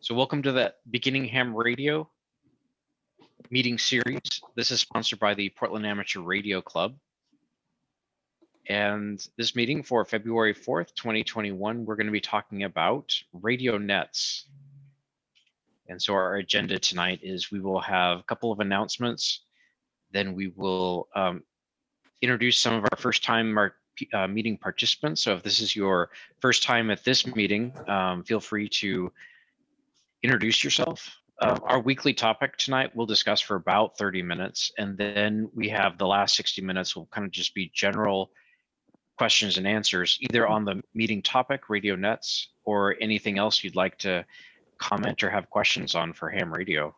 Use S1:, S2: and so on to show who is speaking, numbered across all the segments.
S1: So welcome to the Beginning Ham Radio meeting series. This is sponsored by the Portland Amateur Radio Club. And this meeting for February 4th, 2021, we're going to be talking about radio nets. And so our agenda tonight is we will have a couple of announcements. Then we will introduce some of our first time meeting participants. So if this is your first time at this meeting, feel free to introduce yourself. Our weekly topic tonight we'll discuss for about 30 minutes, and then we have the last 60 minutes will kind of just be general questions and answers, either on the meeting topic, radio nets, or anything else you'd like to comment or have questions on for ham radio.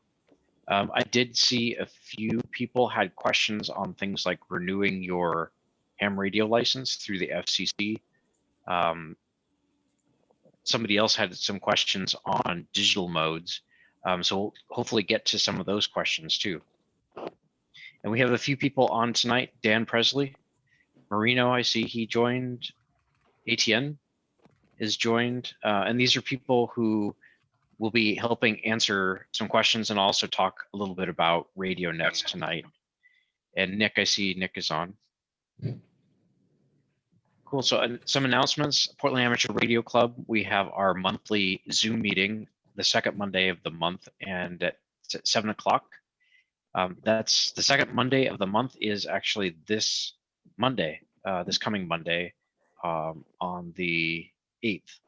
S1: I did see a few people had questions on things like renewing your ham radio license through the FCC. Somebody else had some questions on digital modes. So we'll hopefully get to some of those questions too. And we have a few people on tonight. Dan Presley, Marino, I see he joined. ATN is joined. And these are people who will be helping answer some questions and also talk a little bit about radio nets tonight. And Nick, I see Nick is on. Cool, so some announcements. Portland Amateur Radio Club, we have our monthly Zoom meeting, the second Monday of the month, and it's at 7 o'clock. That's the second Monday of the month is actually this Monday, this coming Monday, on the 8th.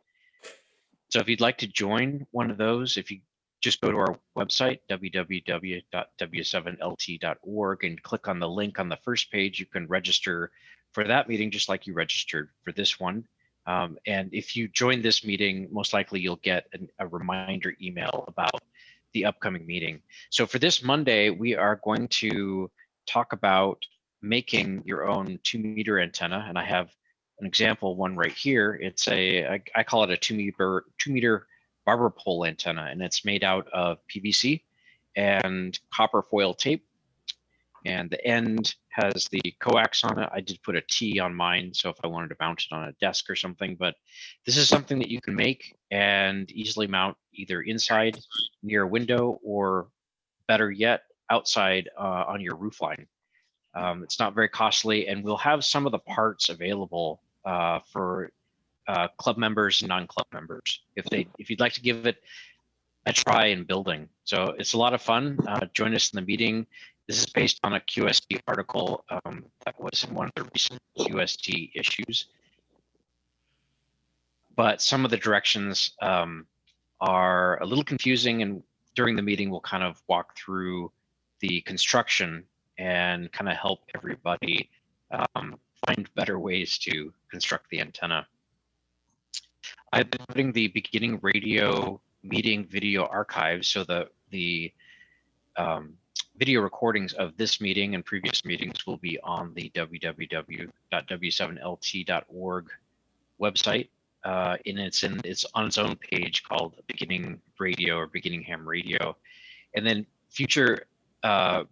S1: So if you'd like to join one of those, if you just go to our website, www.w7lt.org, and click on the link on the first page, you can register for that meeting just like you registered for this one. And if you join this meeting, most likely you'll get a reminder email about the upcoming meeting. So for this Monday, we are going to talk about making your own 2-meter antenna. And I have an example one right here. It's I call it a 2-meter barber pole antenna, and it's made out of PVC and copper foil tape. And the end has the coax on it. I did put a T on mine, so if I wanted to mount it on a desk or something, but this is something that you can make and easily mount either inside near a window or better yet, outside on your roof line. It's not very costly, and we'll have some of the parts available for club members and non-club members if you'd like to give it a try in building. So it's a lot of fun. Join us in the meeting. This is based on a QST article that was in one of the recent QST issues. But some of the directions are a little confusing, and during the meeting, we'll kind of walk through the construction and kind of help everybody find better ways to construct the antenna. I've been putting the beginning radio meeting video archives, so the video recordings of this meeting and previous meetings will be on the www.w7lt.org website, and it's on its own page called Beginning Radio or Beginning Ham Radio, and then future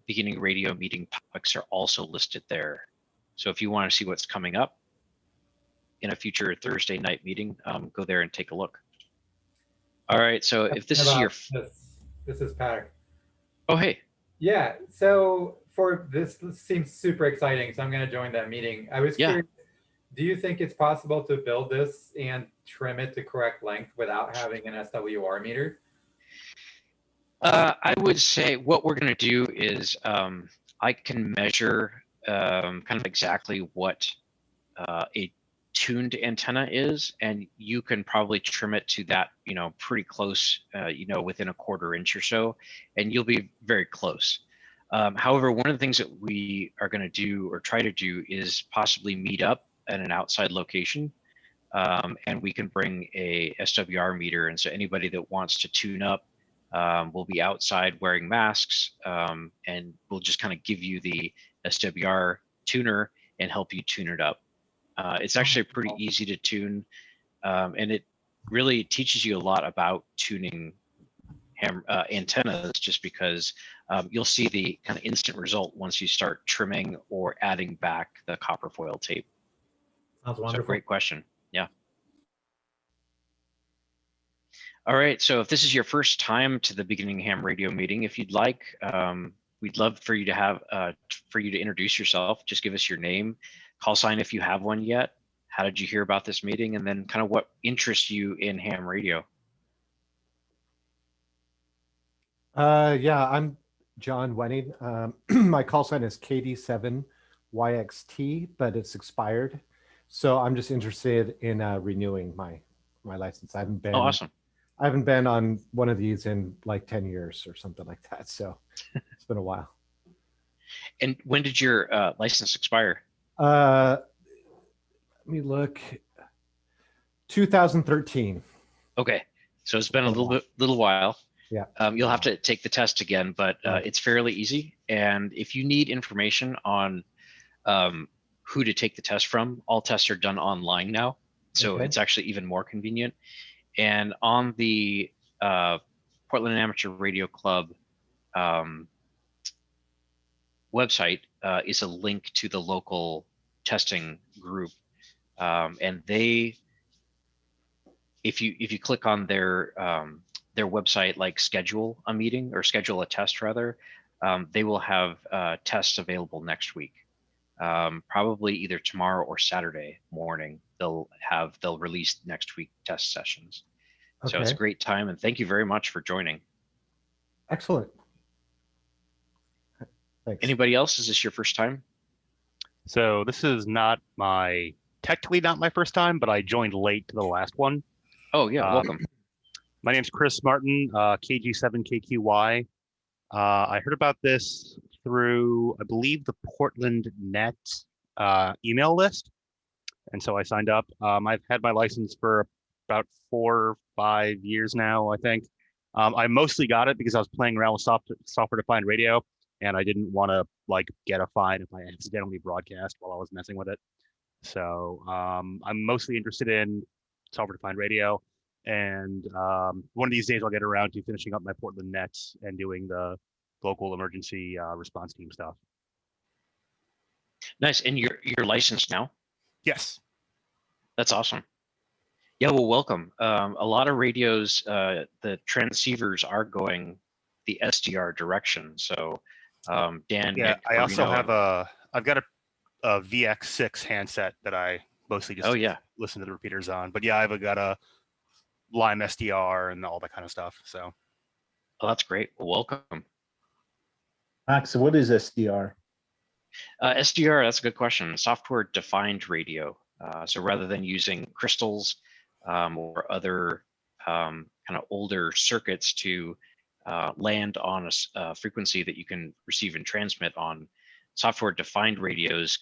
S1: beginning radio meeting topics are also listed there. So if you want to see what's coming up in a future Thursday night meeting, go there and take a look. All right, so if this is your...
S2: This is Patrick.
S1: Oh, hey.
S2: Yeah, so for this seems super exciting, so I'm going to join that meeting. I was curious, do you think it's possible to build this and trim it to correct length without having an SWR meter?
S1: I would say what we're going to do is I can measure kind of exactly what a tuned antenna is, and you can probably trim it to that, pretty close, within a 1/4 inch or so, and you'll be very close. However, one of the things that we are going to do or try to do is possibly meet up at an outside location, and we can bring a SWR meter, and so anybody that wants to tune up will be outside wearing masks, and we'll just kind of give you the SWR tuner and help you tune it up. It's actually pretty easy to tune, and it really teaches you a lot about tuning antennas, just because you'll see the kind of instant result once you start trimming or adding back the copper foil tape.
S2: Sounds wonderful.
S1: So great question. Yeah. All right, so if this is your first time to the Beginning Ham Radio meeting, if you'd like, we'd love for you to have for you to introduce yourself. Just give us your name, call sign if you have one yet. How did you hear about this meeting, and then kind of what interests you in ham radio?
S3: Yeah, I'm John Wenning. My call sign is KD7YXT, but it's expired. So I'm just interested in renewing my license. I haven't been.
S1: Oh, awesome.
S3: I haven't been on one of these in like 10 years or something like that. So it's been a while.
S1: And when did your license expire?
S3: Let me look. 2013.
S1: Okay, so it's been a little while.
S3: Yeah.
S1: You'll have to take the test again, but it's fairly easy. And if you need information on who to take the test from, all tests are done online now. So it's actually even more convenient. And on the Portland Amateur Radio Club website is a link to the local testing group. And if you click on their website, like schedule a meeting or schedule a test rather, they will have tests available next week. Probably either tomorrow or Saturday morning, they'll release next week test sessions. Okay. So it's a great time, and thank you very much for joining.
S3: Excellent. Thanks.
S1: Anybody else? Is this your first time?
S4: So this is technically not my first time, but I joined late to the last one.
S1: Oh yeah, welcome.
S4: My name's Chris Martin, KG7KQY. I heard about this through, I believe, the Portland Net email list. And so I signed up. I've had my license for about 4 or 5 years now, I think. I mostly got it because I was playing around with software-defined radio, and I didn't want to get a fine if I accidentally broadcast while I was messing with it. So I'm mostly interested in software-defined radio. And one of these days I'll get around to finishing up my Portland Nets and doing the local emergency response team stuff.
S1: Nice. And you're licensed now?
S4: Yes.
S1: That's awesome. Yeah, well, welcome. A lot of radios, the transceivers are going the SDR direction. So Dan,
S4: yeah,
S1: Nick,
S4: I also have I've got a VX6 handset that I mostly just listen to the repeaters on. But yeah, I've got a Lime SDR and all that kind of stuff. So,
S1: oh, that's great. Well, welcome.
S5: Max, what is SDR?
S1: SDR, that's a good question. Software defined radio. So rather than using crystals or other kind of older circuits to land on a frequency that you can receive and transmit on, software defined radios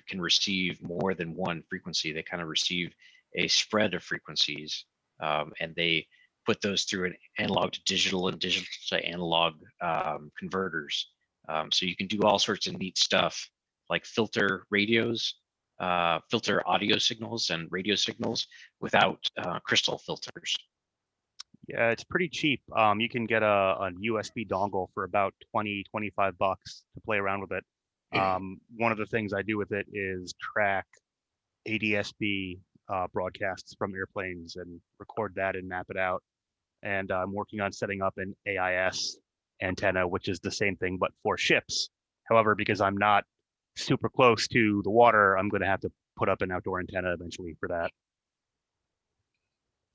S1: can receive more than one frequency. They kind of receive a spread of frequencies, and they put those through an analog to digital and digital to analog converters. So you can do all sorts of neat stuff like filter radios, filter audio signals and radio signals without crystal filters.
S4: Yeah, it's pretty cheap. You can get a USB dongle for about $20, $25 to play around with it. One of the things I do with it is track ADSB broadcasts from airplanes and record that and map it out. And I'm working on setting up an AIS antenna, which is the same thing, but for ships. However, because I'm not super close to the water, I'm going to have to put up an outdoor antenna eventually for that.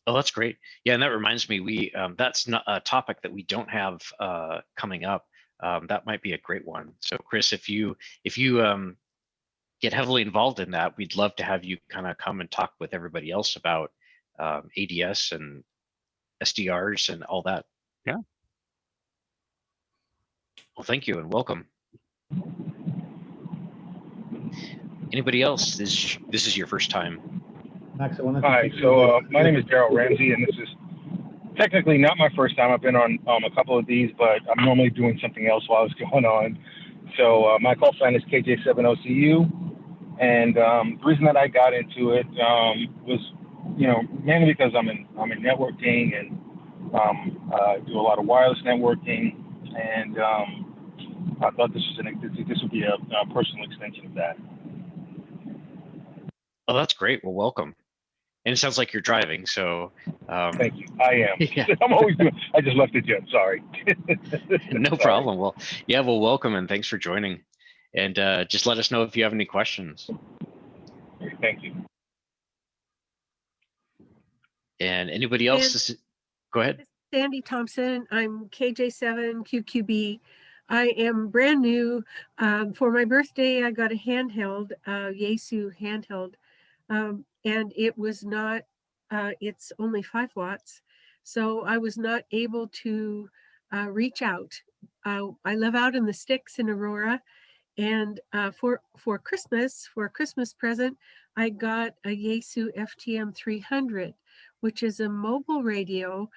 S1: Oh, that's great. Yeah, and that reminds me, that's not a topic that we don't have coming up. That might be a great one. So, Chris, if you get heavily involved in that, we'd love to have you kind of come and talk with everybody else about ADS and SDRs and all that.
S4: Yeah.
S1: Well, thank you and welcome. Anybody else? This is your first time.
S5: Max, I wanted to
S6: Hi, so my name is Daryl Ramsey, and this is technically not my first time. I've been on a couple of these, but I'm normally doing something else while it's going on. So my call sign is KJ7OCU, and the reason that I got into it was, mainly because I'm in networking and do a lot of wireless networking, and I thought this would be a personal extension of that.
S1: Oh, that's great. Well, welcome. And it sounds like you're driving, so.
S6: Thank you. I am.
S1: Yeah.
S6: I'm always doing. I just left the gym. Sorry.
S1: No
S6: Sorry.
S1: problem. Well, yeah, well, welcome and thanks for joining. And just let us know if you have any questions.
S6: Thank you.
S1: And anybody else? Go ahead.
S7: Sandy Thompson. I'm KJ7QQB. I am brand new. For my birthday, I got a handheld, Yaesu handheld, and it was not, it's only 5 watts. So I was not able to reach out. I live out in the sticks in Aurora. And for a Christmas present, I got a Yaesu FTM 300, which is a mobile radio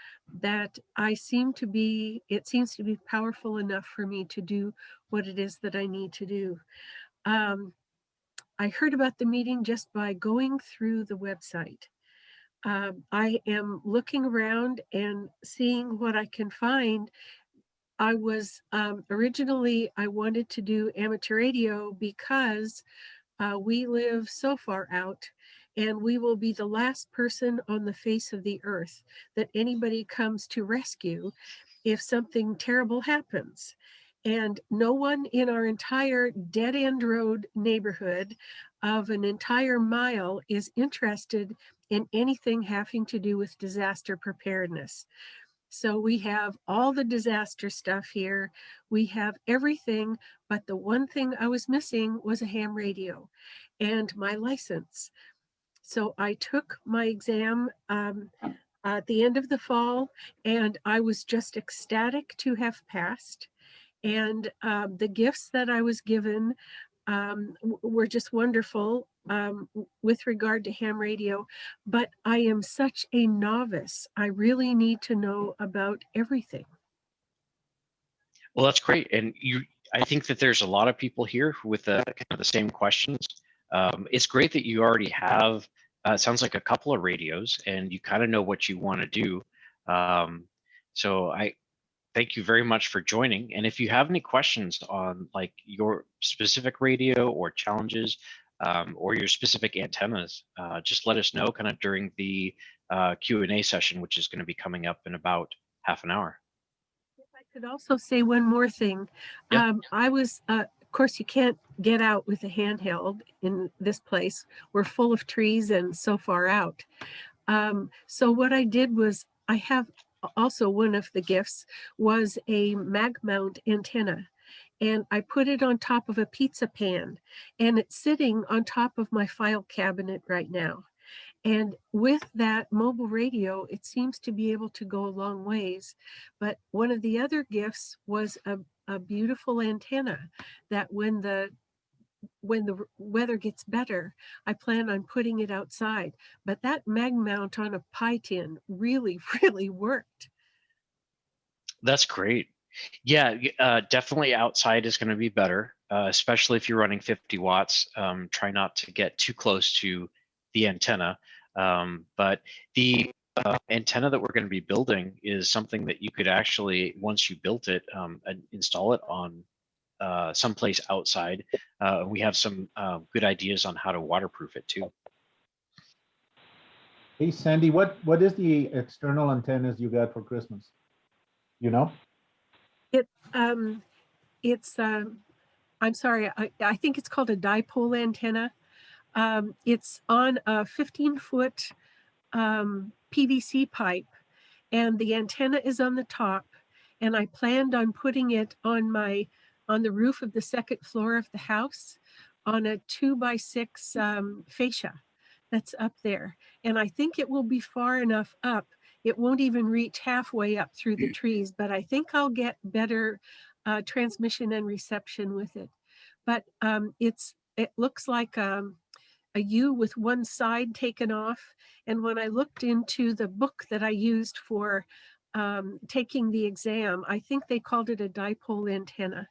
S7: that it seems to be powerful enough for me to do what it is that I need to do. I heard about the meeting just by going through the website. I am looking around and seeing what I can find. I was originally, I wanted to do amateur radio because we live so far out, and we will be the last person on the face of the earth that anybody comes to rescue if something terrible happens. And no one in our entire dead end road neighborhood of an entire mile is interested in anything having to do with disaster preparedness. So we have all the disaster stuff here. We have everything, but the one thing I was missing was a ham radio and my license. So I took my exam at the end of the fall, and I was just ecstatic to have passed. And the gifts that I was given were just wonderful with regard to ham radio, but I am such a novice. I really need to know about everything.
S1: Well, that's great. And I think that there's a lot of people here with kind of the same questions. It's great that you already have, it sounds like a couple of radios and you kind of know what you want to do. So I thank you very much for joining. And if you have any questions on like your specific radio or challenges or your specific antennas, just let us know kind of during the Q&A session, which is going to be coming up in about half an hour.
S7: If I could also say one more thing.
S1: Yeah.
S7: I was, of course, you can't get out with a handheld in this place. We're full of trees and so far out. So what I did was I have also one of the gifts was a mag mount antenna, and I put it on top of a pizza pan, and it's sitting on top of my file cabinet right now. And with that mobile radio, it seems to be able to go a long ways. But one of the other gifts was a beautiful antenna that when the weather gets better, I plan on putting it outside. But that mag mount on a pie tin really, really worked.
S1: That's great. Yeah, definitely outside is going to be better, especially if you're running 50 watts. Try not to get too close to the antenna. But the antenna that we're going to be building is something that you could actually, once you built it, install it on someplace outside. We have some good ideas on how to waterproof it too.
S5: Hey, Sandy, what is the external antennas you got for Christmas? You know?
S7: It's I'm sorry, I think it's called a dipole antenna. It's on a 15-foot PVC pipe, and the antenna is on the top. And I planned on putting it on the roof of the second floor of the house on a 2x6 fascia that's up there. And I think it will be far enough up. It won't even reach halfway up through the trees, but I think I'll get better transmission and reception with it. But it looks like a U with one side taken off. And when I looked into the book that I used for taking the exam, I think they called it a dipole antenna.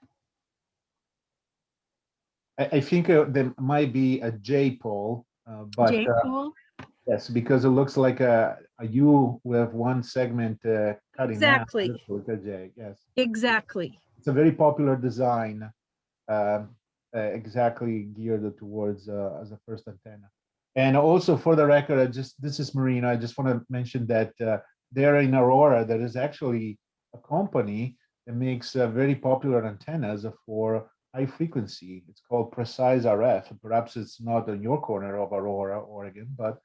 S5: I think there might be a J pole, but
S7: J-pole?
S5: yes, because it looks like a U with one segment cutting
S7: Exactly.
S5: out. Like a J, yes.
S7: Exactly.
S5: It's a very popular design, exactly geared towards as a first antenna. And also for the record, this is Marina. I just want to mention that there in Aurora, there is actually a company that makes very popular antennas for high frequency. It's called Precise RF. Perhaps it's not in your corner of Aurora, Oregon, but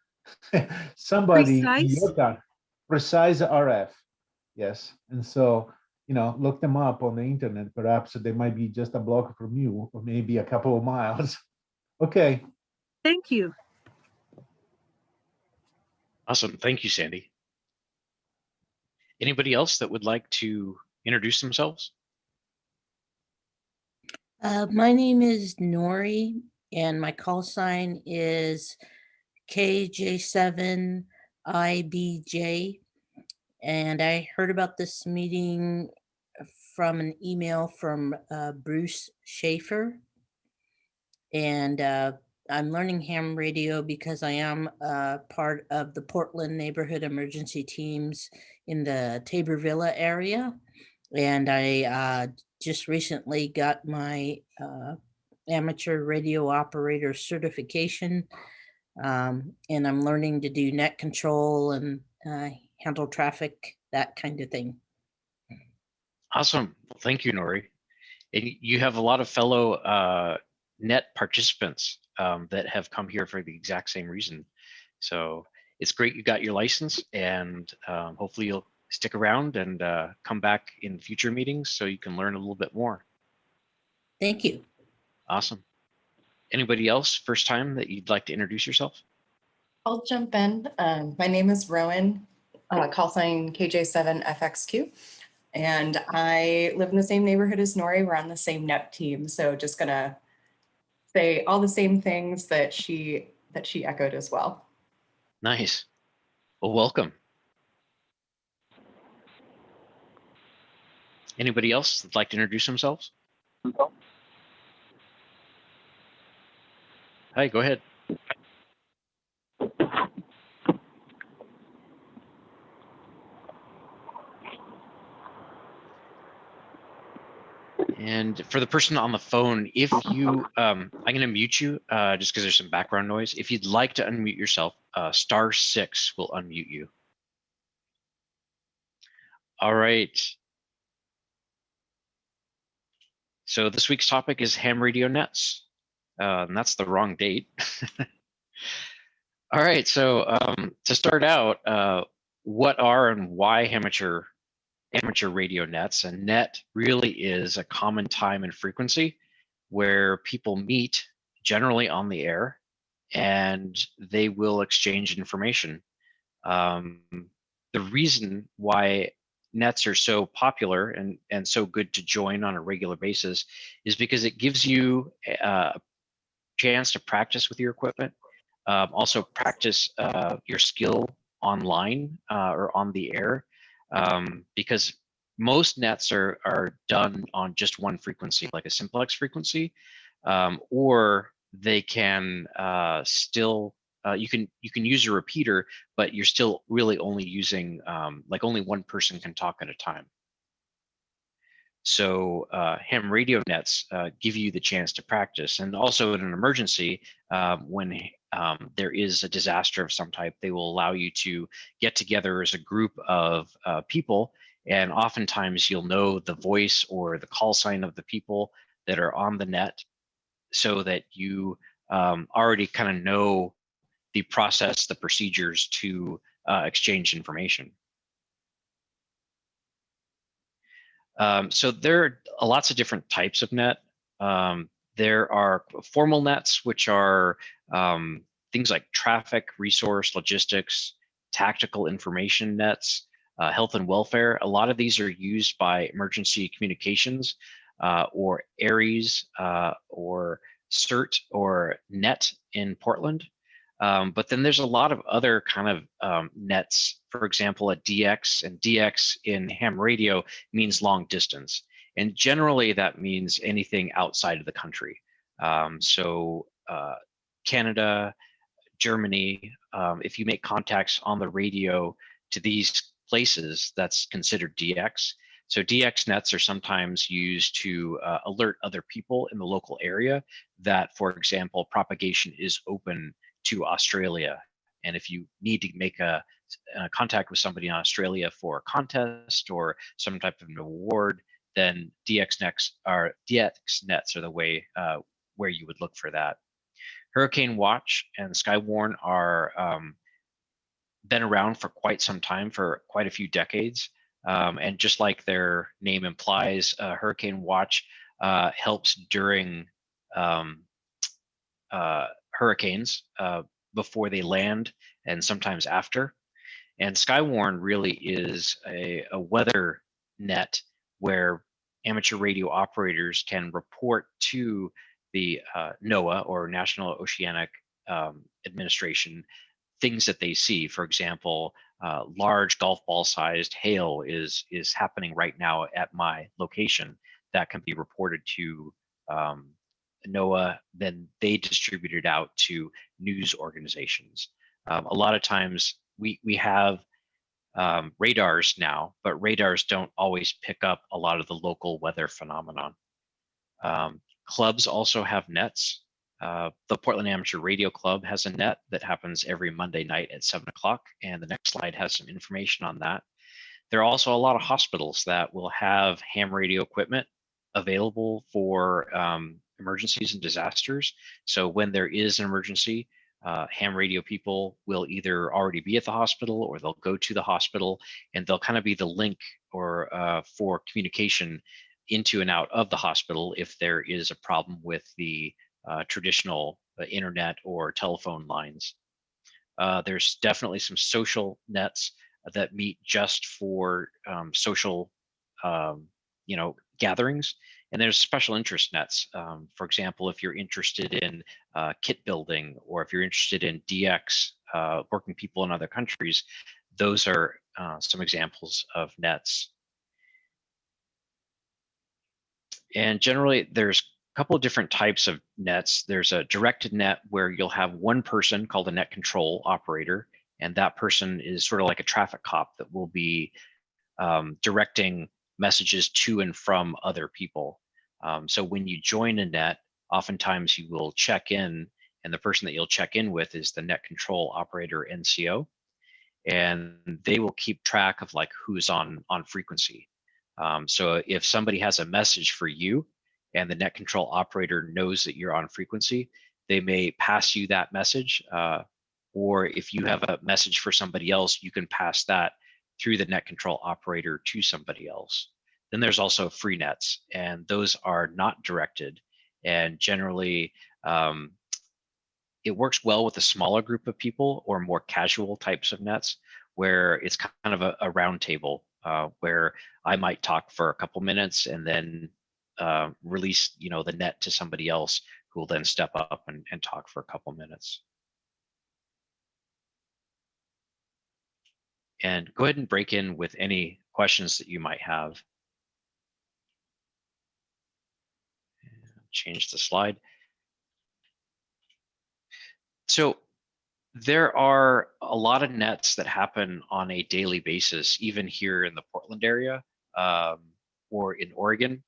S5: somebody in your town. Precise RF. Yes. And so, look them up on the internet. Perhaps they might be just a block from you, or maybe a couple of miles. Okay.
S7: Thank you.
S1: Awesome. Thank you, Sandy. Anybody else that would like to introduce themselves?
S8: My name is Nori, and my call sign is KJ7IBJ. And I heard about this meeting from an email from Bruce Schaefer. And I'm learning ham radio because I am part of the Portland neighborhood emergency teams in the Taborvilla area. And I just recently got my amateur radio operator certification. And I'm learning to do net control and handle traffic, that kind of thing.
S1: Awesome. Well, thank you, Nori. And you have a lot of fellow net participants that have come here for the exact same reason. So it's great you got your license, and hopefully you'll stick around and come back in future meetings so you can learn a little bit more.
S8: Thank you.
S1: Awesome. Anybody else, first time that you'd like to introduce yourself?
S9: I'll jump in. My name is Rowan, call sign KJ7FXQ. And I live in the same neighborhood as Nori. We're on the same net team. So just gonna say all the same things that she echoed as well.
S1: Nice. Well, welcome. Anybody else that'd like to introduce themselves? Hi, go ahead. And for the person on the phone, if you, I'm going to mute you just because there's some background noise. If you'd like to unmute yourself, *6 will unmute you. All right. So this week's topic is ham radio nets. And that's the wrong date. All right. So to start out, what are and why amateur radio nets? And net really is a common time and frequency where people meet, generally on the air, and they will exchange information. The reason why nets are so popular and so good to join on a regular basis is because it gives you a chance to practice with your equipment, also practice your skill online or on the air, because most nets are done on just one frequency, like a simplex frequency, or they can still you can use a repeater, but you're still really only using like only one person can talk at a time. So ham radio nets give you the chance to practice, and also in an emergency, when there is a disaster of some type, they will allow you to get together as a group of people, and oftentimes you'll know the voice or the call sign of the people that are on the net, so that you already kind of know the process, the procedures to exchange information. So there are lots of different types of net. There are formal nets, which are things like traffic, resource, logistics, tactical information nets, health and welfare. A lot of these are used by emergency communications or Aries or CERT or NET in Portland. But then there's a lot of other kind of nets. For example, a DX, and DX in ham radio means long distance. And generally that means anything outside of the country. So Canada, Germany, if you make contacts on the radio to these places, that's considered DX. So DX nets are sometimes used to alert other people in the local area that, for example, propagation is open to Australia. And if you need to make a contact with somebody in Australia for a contest or some type of an award, then DXNets are the way where you would look for that. Hurricane Watch and Skywarn are been around for quite some time, for quite a few decades. And just like their name implies, Hurricane Watch helps during hurricanes before they land and sometimes after. And Skywarn really is a weather net where amateur radio operators can report to the NOAA, or National Oceanic Administration, things that they see. For example, large golf ball sized hail is happening right now at my location. That can be reported to NOAA, then they distribute it out to news organizations. A lot of times we have radars now, but radars don't always pick up a lot of the local weather phenomenon. Clubs also have nets. The Portland Amateur Radio Club has a net that happens every Monday night at 7 o'clock, and the next slide has some information on that. There are also a lot of hospitals that will have ham radio equipment available for emergencies and disasters. So when there is an emergency, ham radio people will either already be at the hospital, or they'll go to the hospital, and they'll kind of be the link or for communication into and out of the hospital if there is a problem with the traditional internet or telephone lines. There's definitely some social nets that meet just for social, gatherings. And there's special interest nets. For example, if you're interested in kit building, or if you're interested in DX, working people in other countries, those are some examples of nets. And generally, there's a couple of different types of nets. There's a directed net where you'll have one person called a net control operator, and that person is sort of like a traffic cop that will be directing messages to and from other people. So when you join a net, oftentimes you will check in, and the person that you'll check in with is the net control operator NCO, and they will keep track of like who's on frequency. So if somebody has a message for you and the net control operator knows that you're on frequency, they may pass you that message, or if you have a message for somebody else, you can pass that through the net control operator to somebody else. Then there's also free nets, and those are not directed, and generally it works well with a smaller group of people or more casual types of nets, where it's kind of a round table where I might talk for a couple minutes and then release the net to somebody else who will then step up and talk for a couple minutes. And go ahead and break in with any questions that you might have. Change the slide. So there are a lot of nets that happen on a daily basis, even here in the Portland area or in Oregon.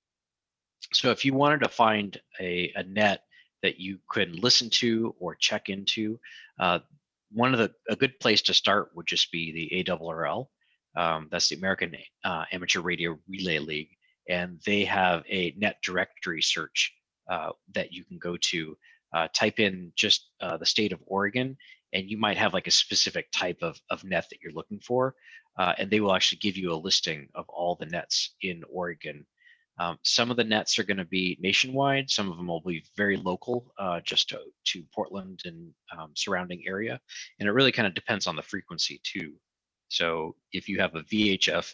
S1: So if you wanted to find a net that you could listen to or check into, a good place to start would just be the ARRL. That's the American Amateur Radio Relay League, and they have a net directory search that you can go to. Type in just the state of Oregon, and you might have like a specific type of net that you're looking for, and they will actually give you a listing of all the nets in Oregon. Some of the nets are going to be nationwide. Some of them will be very local, just to Portland and surrounding area. And it really kind of depends on the frequency too. So if you have a VHF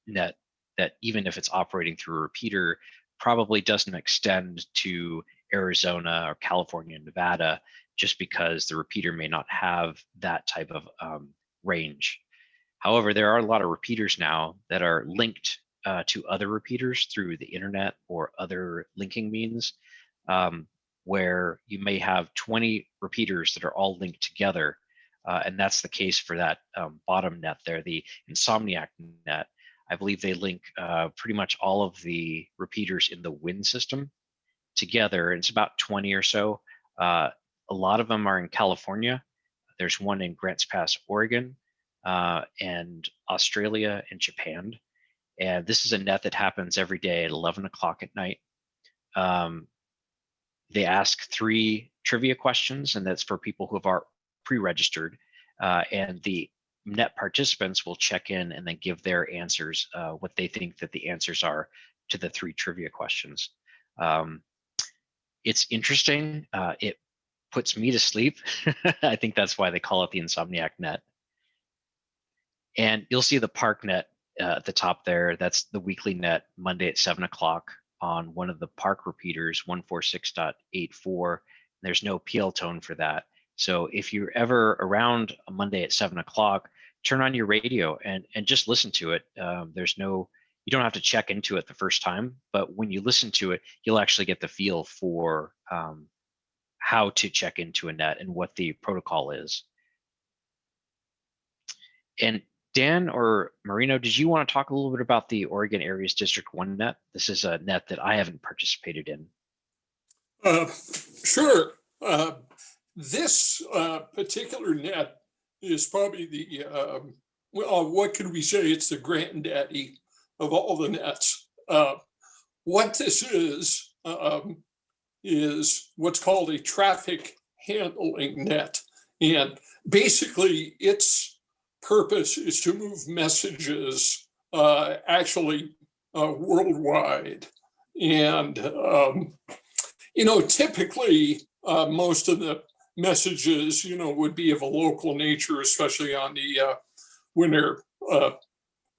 S1: net that, even if it's operating through a repeater, probably doesn't extend to Arizona or California and Nevada, just because the repeater may not have that type of range. However, there are a lot of repeaters now that are linked to other repeaters through the internet or other linking means, where you may have 20 repeaters that are all linked together. And that's the case for that bottom net there, the Insomniac Net. I believe they link pretty much all of the repeaters in the WIN system together. It's about 20 or so. A lot of them are in California, There's one in Grants Pass, Oregon, and Australia and Japan. And this is a net that happens every day at 11 o'clock at night. They ask 3 trivia questions, and that's for people who have pre-registered. And the net participants will check in and then give their answers, what they think that the answers are to the 3 trivia questions. It's interesting. It puts me to sleep. I think that's why they call it the Insomniac Net. And you'll see the park net at the top there. That's the weekly net, Monday at 7 o'clock on one of the park repeaters, 146.84. There's no PL tone for that. So if you're ever around a Monday at 7 o'clock, turn on your radio and just listen to it. You don't have to check into it the first time, but when you listen to it, you'll actually get the feel for how to check into a net and what the protocol is. And Dan or Marino, did you want to talk a little bit about the Oregon Aries District 1 net? This is a net that I haven't participated in.
S10: Sure. This particular net is probably the, well, what could we say? It's the granddaddy of all the nets. What this is what's called a traffic handling net. And basically its purpose is to move messages actually worldwide. And, typically most of the messages, would be of a local nature, especially on the, when they're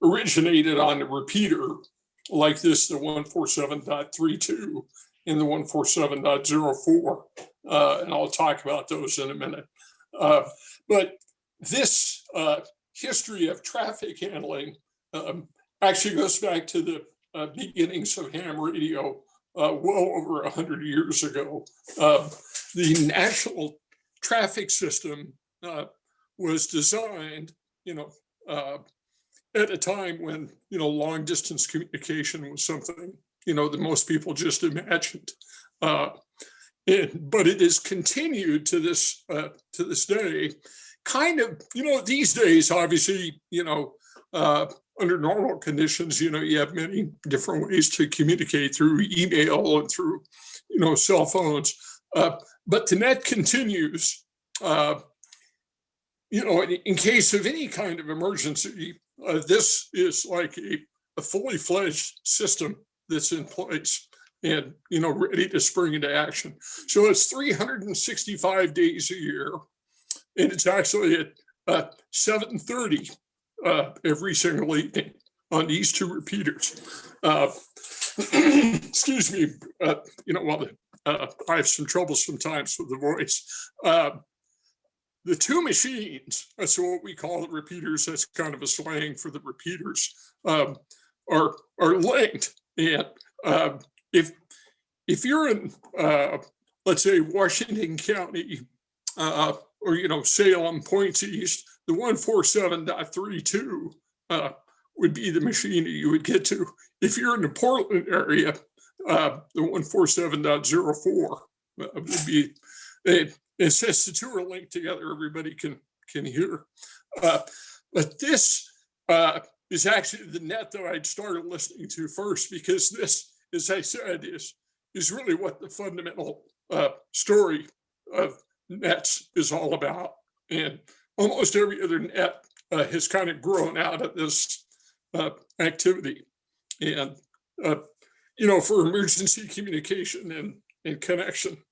S10: originated on the repeater like this, the 147.32 and the 147.04. And I'll talk about those in a minute. But this history of traffic handling actually goes back to the beginnings of ham radio well over 100 years ago. The national traffic system was designed, at a time when, long distance communication was something, that most people just imagined. But it has continued to this day. Kind of, these days, obviously, under normal conditions, you have many different ways to communicate through email and through, cell phones. But the net continues, in case of any kind of emergency, this is like a fully fledged system that's in place and, ready to spring into action. So it's 365 days a year. And it's actually at 7:30 every single evening on these 2 repeaters. Excuse me, while I have some trouble sometimes with the voice. The 2 machines, that's what we call the repeaters, that's kind of a slang for the repeaters, are linked. And if you're in, let's say, Washington County, or Salem points east, the 147.32 would be the machine that you would get to. If you're in the Portland area, the 147.04 would be. It says the 2 are linked together. Everybody can hear. But this is actually the net that I'd started listening to first, because this, as I said, is really what the fundamental story of nets is all about. And almost every other net has kind of grown out of this activity. And, for emergency communication and connection,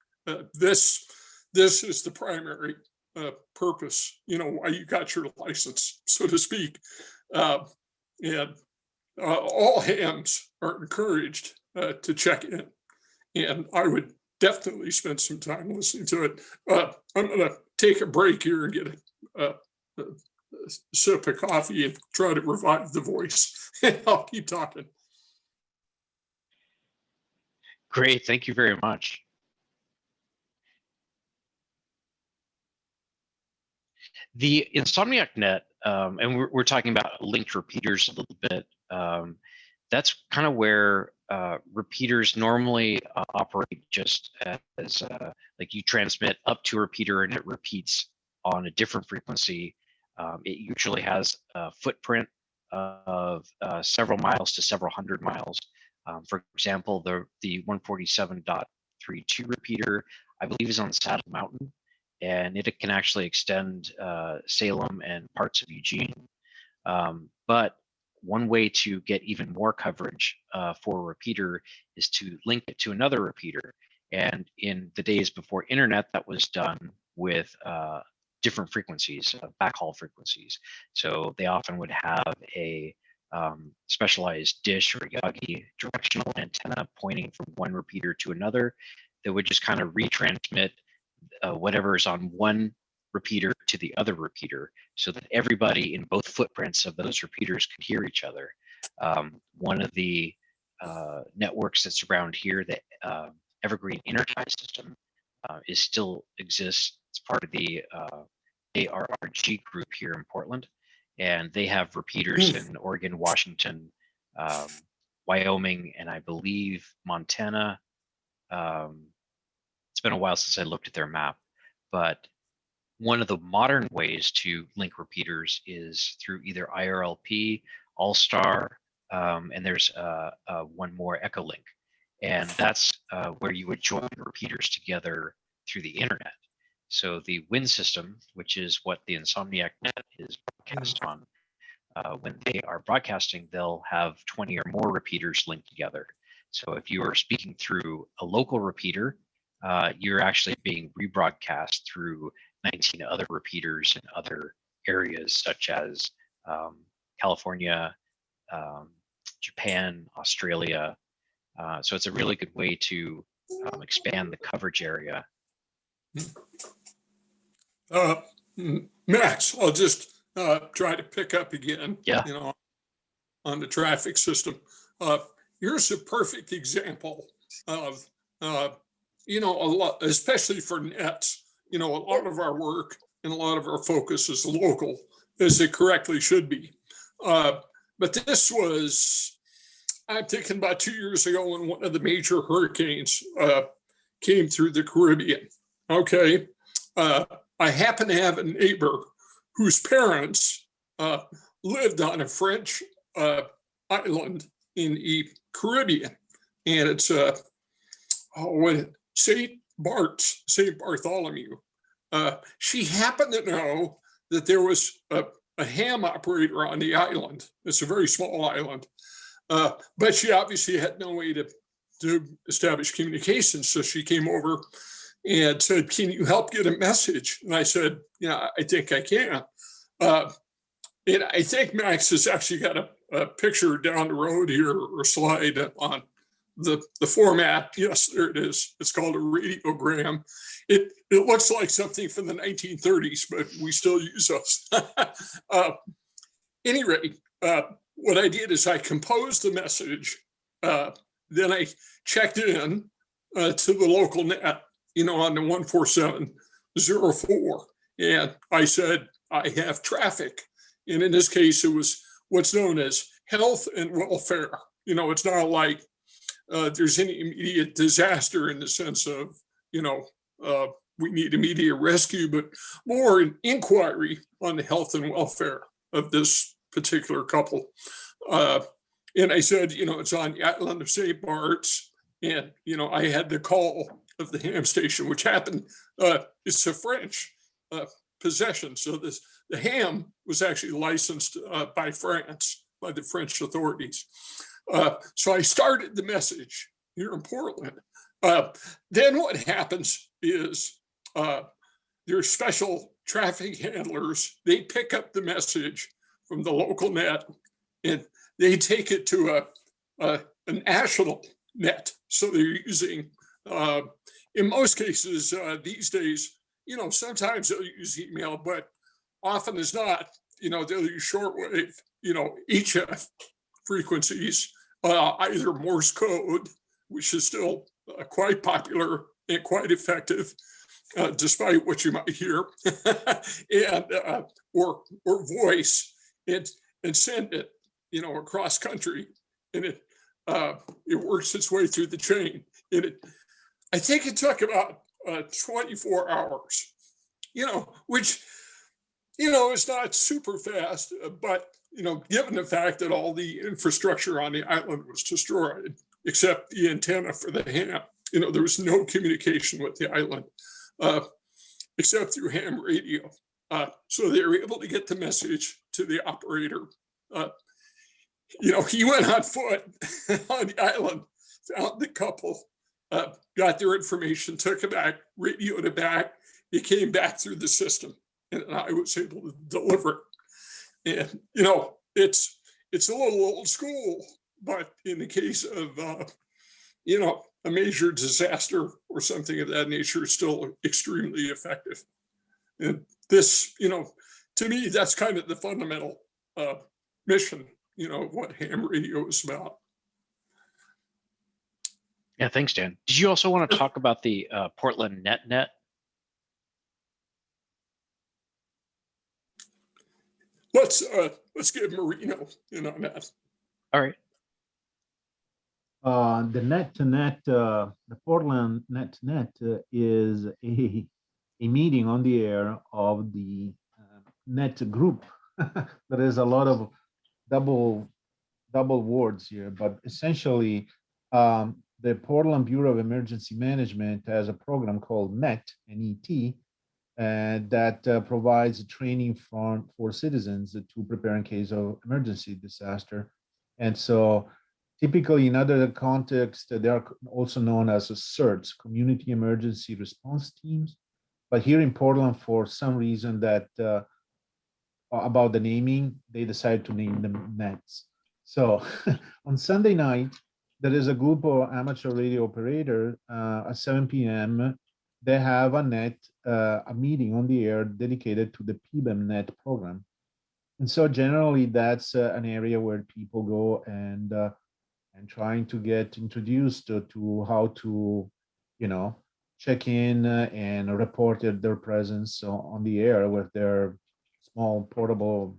S10: this is the primary purpose, why you got your license, so to speak. And all hams are encouraged to check in. And I would definitely spend some time listening to it. I'm going to take a break here and get a sip of coffee and try to revive the voice. I'll keep talking.
S1: Great, thank you very much. The Insomniac Net, and we're talking about linked repeaters a little bit. That's kind of where repeaters normally operate just as like you transmit up to a repeater and it repeats on a different frequency, it usually has a footprint of several miles to several hundred miles. For example, the 147.32 repeater, I believe, is on Saddle Mountain, and it can actually extend Salem and parts of Eugene. But one way to get even more coverage for a repeater is to link it to another repeater. And in the days before internet, that was done with different frequencies, backhaul frequencies. So they often would have a specialized dish or Yagi directional antenna pointing from one repeater to another that would just kind of retransmit whatever is on one repeater to the other repeater, so that everybody in both footprints of those repeaters could hear each other. One of the networks that's around here, the Evergreen Intertie system, is still exists. It's part of the ARRG group here in Portland, and they have repeaters in Oregon, Washington, Wyoming, and I believe Montana. It's been a while since I looked at their map, but one of the modern ways to link repeaters is through either IRLP, All-Star, and there's one more, Echolink. And that's where you would join repeaters together through the internet. So the WIN system, which is what the Insomniac Net is broadcast on, when they are broadcasting, they'll have 20 or more repeaters linked together. So if you are speaking through a local repeater, you're actually being rebroadcast through 19 other repeaters in other areas, such as California, Japan, Australia. So it's a really good way to expand the coverage area.
S10: Max, I'll just try to pick up again.
S1: Yeah.
S10: You know, on the traffic system. Here's a perfect example of you know, a lot, especially for nets. You know, a lot of our work and a lot of our focus is local, as it correctly should be. But this was, I'm thinking about 2 years ago when one of the major hurricanes came through the Caribbean. Okay. I happen to have a neighbor whose parents lived on a French island in the Caribbean. And it's St. Bartholomew. She happened to know that there was a ham operator on the island. It's a very small island. But she obviously had no way to establish communication. So she came over and said, "Can you help get a message?" And I said, "Yeah, I think I can." And I think Max has actually got a picture down the road here, or a slide on the format. Yes, there it is. It's called a radiogram. It looks like something from the 1930s, but we still use those. Any rate, what I did is I composed the message. Then I checked in to the local net, you know, on the 14704. And I said, "I have traffic." And in this case, it was what's known as health and welfare. You know, it's not like there's any immediate disaster in the sense of, you know, we need immediate rescue, but more an inquiry on the health and welfare of this particular couple. And I said, you know, it's on the island of St. Bart's. And, you know, I had the call of the ham station, which happened, it's a French possession. So the ham was actually licensed by France, by the French authorities. So I started the message here in Portland. Then what happens is there's special traffic handlers. They pick up the message from the local net and they take it to a national net. So they're using, in most cases these days, you know, sometimes they'll use email, but often as not, you know, they'll use shortwave, you know, HF frequencies, either Morse code, which is still quite popular and quite effective, despite what you might hear, and or voice, and send it, you know, across country, and it works its way through the chain. And I think it took about 24 hours which, is not super fast, but, given the fact that all the infrastructure on the island was destroyed, except the antenna for the ham, there was no communication with the island, except through ham radio. So they were able to get the message to the operator. He went on foot on the island, found the couple, got their information, took it back, radioed it back. It came back through the system, and I was able to deliver it. And it's a little old school, but in the case of a major disaster or something of that nature, is still extremely effective. And this, to me, that's kind of the fundamental mission, of what ham radio is about.
S1: Yeah, thanks, Dan. Did you also want to talk about the Portland Net?
S10: Let's get Marino in on that.
S1: All right.
S5: The net-to-net, the Portland net-to-net is a meeting on the air of the net group. There is a lot of double words here, but essentially, the Portland Bureau of Emergency Management has a program called NET, N-E-T, and that provides training for citizens to prepare in case of emergency disaster. And so typically in other contexts, they are also known as CERTs, Community Emergency Response Teams. But here in Portland, for some reason that about the naming, they decided to name them NETs. So on Sunday night, there is a group of amateur radio operators at 7 p.m. They have a net, a meeting on the air dedicated to the PBEM net program. And so generally that's an area where people go and trying to get introduced to how to, check in and report their presence on the air with their small portable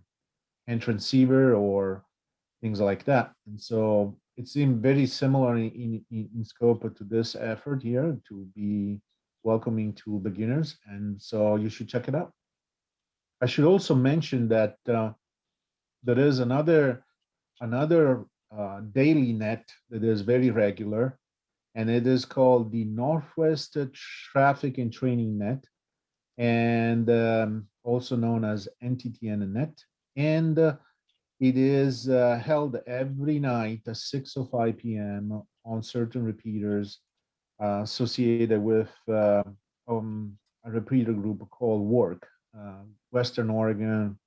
S5: transceiver or things like that. And so it seemed very similar in scope to this effort here to be welcoming to beginners. And so you should check it out. I should also mention that there is another daily net that is very regular, and it is called the Northwest Traffic and Training Net, and also known as NTTN Net. And it is held every night at 6:05 p.m. on certain repeaters associated with a repeater group called WORK, Western Oregon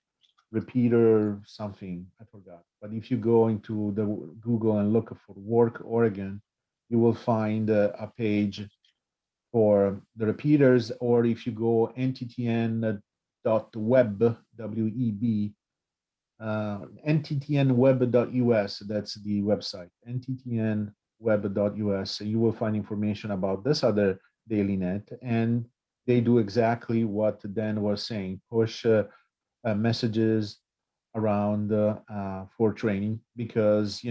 S5: repeater something, I forgot. But if you go into the Google and look for WORK Oregon, you will find a page for the repeaters, or if you go nttn.web, W-E-B, nttnweb.us, that's the website, nttnweb.us, you will find information about this other daily net, and they do exactly what Dan was saying, push messages around for training, because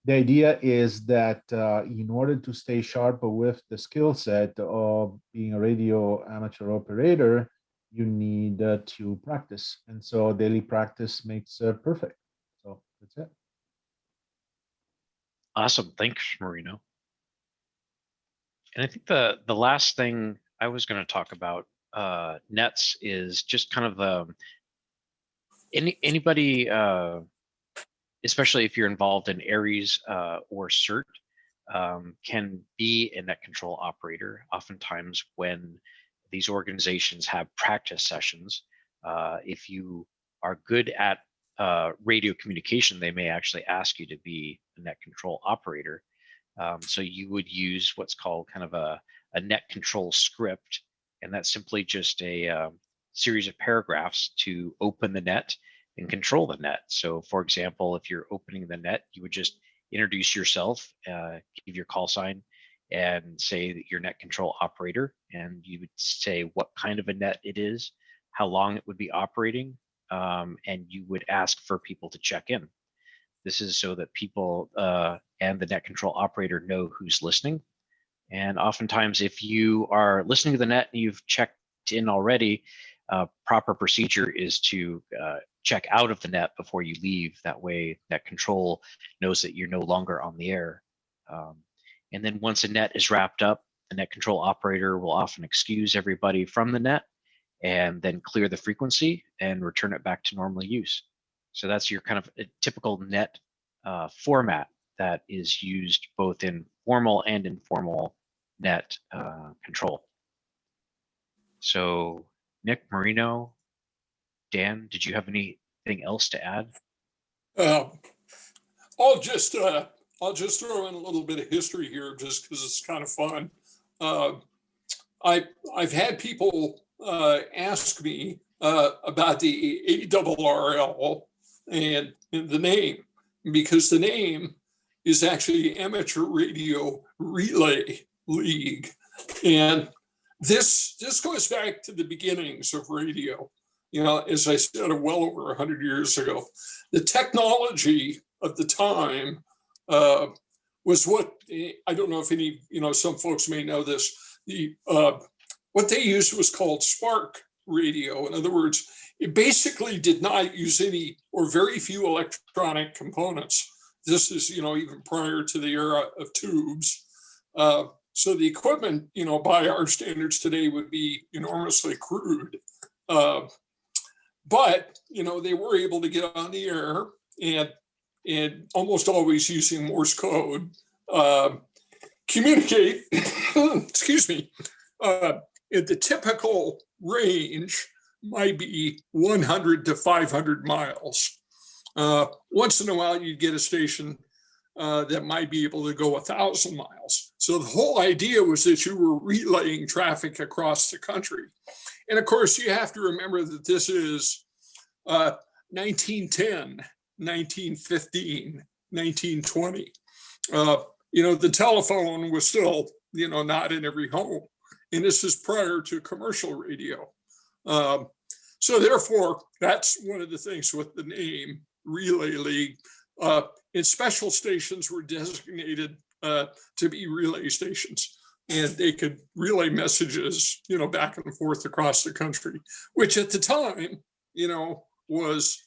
S5: the idea is that in order to stay sharp with the skill set of being a radio amateur operator, you need to practice. And so daily practice makes perfect. So that's it.
S1: Awesome. Thanks, Marino. And I think the last thing I was going to talk about nets is just kind of anybody, especially if you're involved in Aries or CERT, can be a net control operator. Oftentimes when these organizations have practice sessions, if you are good at radio communication, they may actually ask you to be a net control operator. So you would use what's called kind of a net control script, and that's simply just a series of paragraphs to open the net and control the net. So for example, if you're opening the net, you would just introduce yourself, give your call sign, and say that you're net control operator, and you would say what kind of a net it is, how long it would be operating, and you would ask for people to check in. This is so that people and the net control operator know who's listening. And oftentimes if you are listening to the net and you've checked in already, proper procedure is to check out of the net before you leave. That way, net control knows that you're no longer on the air. And then once a net is wrapped up, the net control operator will often excuse everybody from the net and then clear the frequency and return it back to normal use. So that's your kind of a typical net format that is used both in formal and informal net control. So Nick, Marino, Dan, did you have anything else to add?
S10: I'll just throw in a little bit of history here, just because it's kind of fun. I've had people ask me about the ARRL and the name, because the name is actually Amateur Radio Relay League, and this goes back to the beginnings of radio. You know, as I said, well over 100 years ago. The technology of the time was what, I don't know if any, some folks may know this, what they used was called spark radio. In other words, it basically did not use any or very few electronic components. This is, even prior to the era of tubes. So the equipment, by our standards today would be enormously crude. But, they were able to get on the air and almost always using Morse code, communicate, excuse me, at the typical range might be 100 to 500 miles. Once in a while, you'd get a station that might be able to go 1,000 miles. So the whole idea was that you were relaying traffic across the country. And of course, you have to remember that this is 1910, 1915, 1920. The telephone was still, not in every home. And this is prior to commercial radio. So therefore, that's one of the things with the name Relay League. And special stations were designated to be relay stations, and they could relay messages, back and forth across the country, which at the time, was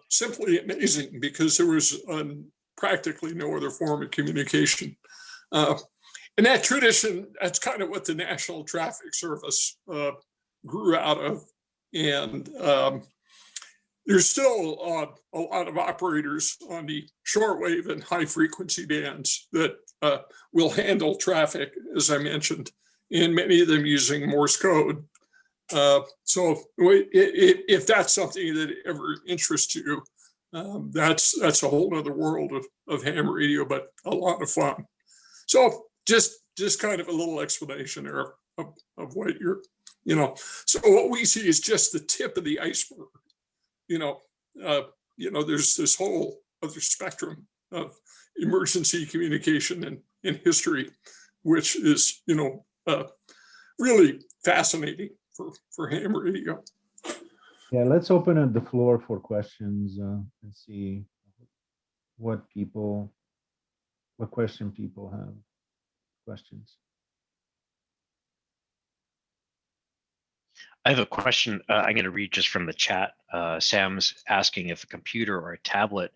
S10: simply amazing, because there was practically no other form of communication. And that tradition, that's kind of what the National Traffic Service grew out of. And there's still a lot of operators on the shortwave and high frequency bands that will handle traffic, as I mentioned, and many of them using Morse code. So if that's something that ever interests you, that's a whole other world of ham radio, but a lot of fun. So just kind of a little explanation there of what you're, so what we see is just the tip of the iceberg. There's this whole other spectrum of emergency communication in history, which is, really fascinating for ham radio.
S5: Yeah, let's open up the floor for questions and see what question people have. Questions.
S1: I have a question I'm going to read just from the chat. Sam's asking if a computer or a tablet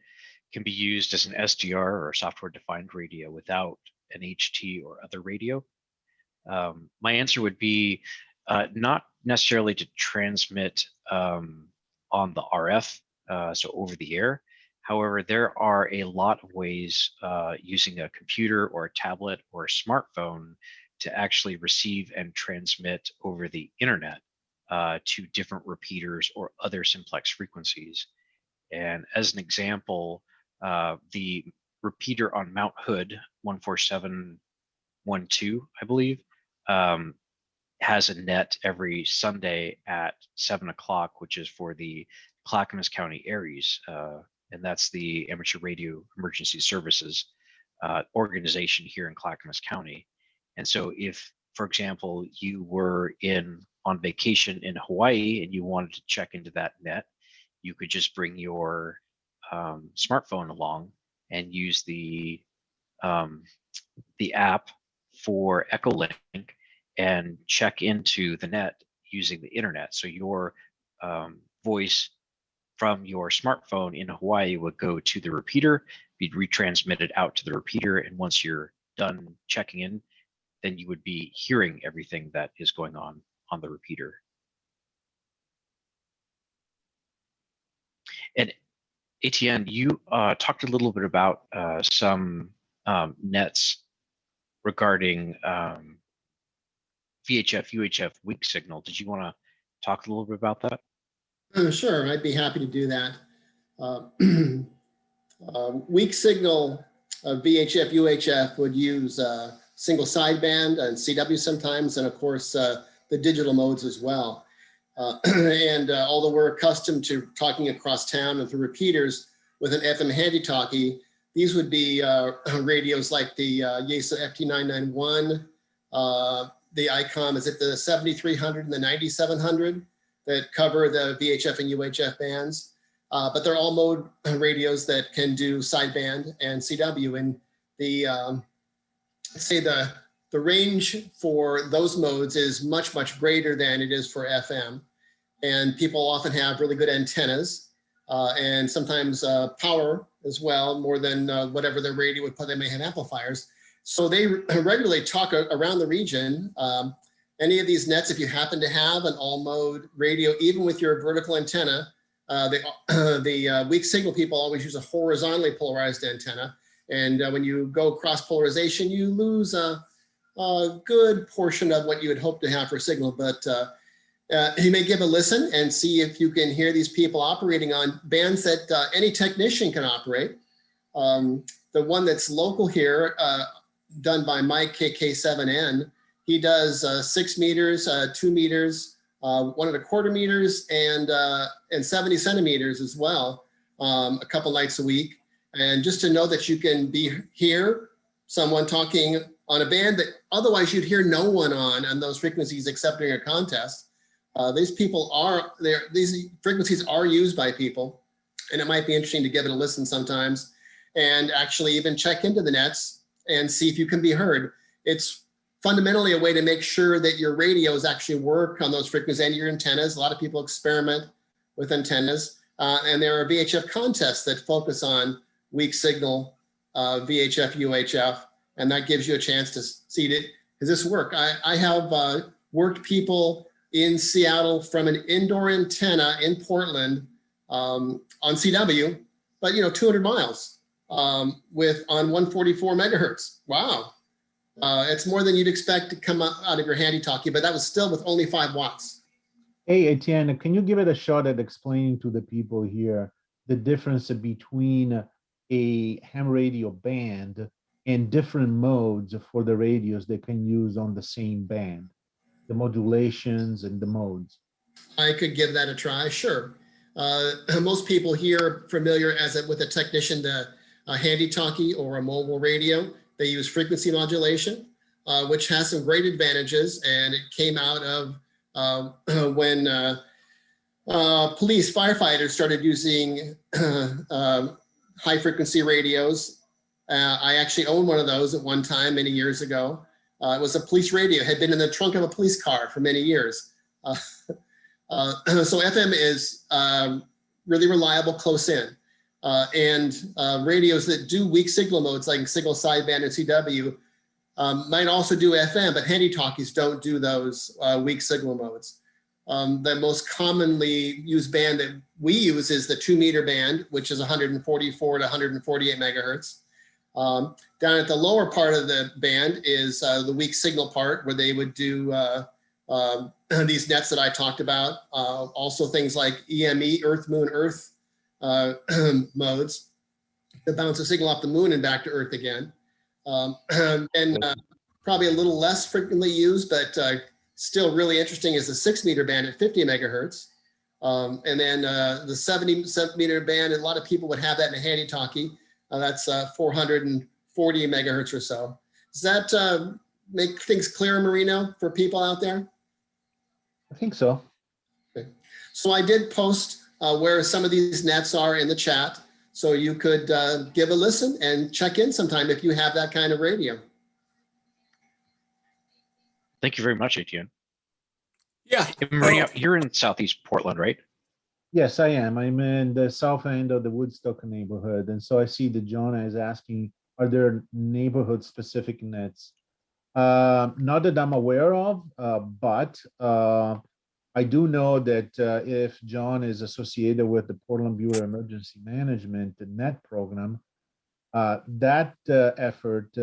S1: can be used as an SDR or software-defined radio without an HT or other radio. My answer would be not necessarily to transmit on the RF, so over the air. However, there are a lot of ways using a computer or a tablet or a smartphone to actually receive and transmit over the internet to different repeaters or other simplex frequencies. And as an example, the repeater on Mount Hood, 14712, I believe, has a net every Sunday at 7 o'clock, which is for the Clackamas County Aries. And that's the Amateur Radio Emergency Services organization here in Clackamas County. And so if, for example, you were on vacation in Hawaii and you wanted to check into that net, you could just bring your smartphone along and use the app for Echolink and check into the net using the internet. So your voice from your smartphone in Hawaii would go to the repeater, be retransmitted out to the repeater, and once you're done checking in, then you would be hearing everything that is going on the repeater. And Etienne, you talked a little bit about some nets regarding VHF, UHF weak signal. Did you want to talk a little bit about that?
S11: Sure, I'd be happy to do that. Weak signal VHF, UHF would use single sideband and CW sometimes, and of course the digital modes as well. And although we're accustomed to talking across town and through repeaters with an FM handy-talkie, these would be radios like the YESA FT991, the ICOM, is it the 7300 and the 9700 that cover the VHF and UHF bands. But they're all mode radios that can do sideband and CW. And the, let's say the range for those modes is much, much greater than it is for FM. And people often have really good antennas and sometimes power as well, more than whatever their radio would put. They may have amplifiers. So they regularly talk around the region. Any of these nets, if you happen to have an all mode radio, even with your vertical antenna, the weak signal people always use a horizontally polarized antenna. And when you go cross polarization, you lose a good portion of what you would hope to have for signal. But you may give a listen and see if you can hear these people operating on bands that any technician can operate. The one that's local here, done by Mike KK7N, he does 6 meters, 2 meters, 1¼ meters, and 70 centimeters as well, a couple nights a week. And just to know that you can hear someone talking on a band that otherwise you'd hear no one on those frequencies except during a contest. These people are there. These frequencies are used by people, and it might be interesting to give it a listen sometimes, and actually even check into the nets and see if you can be heard. It's fundamentally a way to make sure that your radios actually work on those frequencies and your antennas. A lot of people experiment with antennas, and there are VHF contests that focus on weak signal VHF, UHF, and that gives you a chance to see it. Does this work? I have worked people in Seattle from an indoor antenna in Portland on CW, but 200 miles with on 144 megahertz. Wow. It's more than you'd expect to come out of your handy-talkie, but that was still with only 5 watts.
S5: Hey, Etienne, can you give it a shot at explaining to the people here the difference between a ham radio band and different modes for the radios they can use on the same band, the modulations and the modes?
S11: I could give that a try, sure. Most people here are familiar with a technician, a handy-talkie or a mobile radio. They use frequency modulation, which has some great advantages, and it came out of when police firefighters started using high frequency radios. I actually owned one of those at one time many years ago. It was a police radio, had been in the trunk of a police car for many years. So FM is really reliable close in. And radios that do weak signal modes like signal sideband and CW might also do FM, but handy-talkies don't do those weak signal modes. The most commonly used band that we use is the 2 meter band, which is 144 to 148 megahertz. Down at the lower part of the band is the weak signal part, where they would do these nets that I talked about. Also things like EME, Earth, Moon, Earth modes that bounce a signal off the moon and back to Earth again. And probably a little less frequently used, but still really interesting, is the 6 meter band at 50 megahertz. And then the 70 meter band, a lot of people would have that in a handy-talkie. That's 440 megahertz or so. Does that make things clear, Marino, for people out there?
S5: I think so.
S11: Okay. So I did post where some of these nets are in the chat, so you could give a listen and check in sometime if you have that kind of radio.
S1: Thank you very much, Etienne.
S10: Yeah.
S1: Hey, Maria, you're in Southeast Portland, right?
S5: Yes, I am. I'm in the south end of the Woodstock neighborhood. And so I see that Jonah is asking, are there neighborhood specific nets? Not that I'm aware of, but I do know that if John is associated with the Portland Bureau of Emergency Management, the NET program, that effort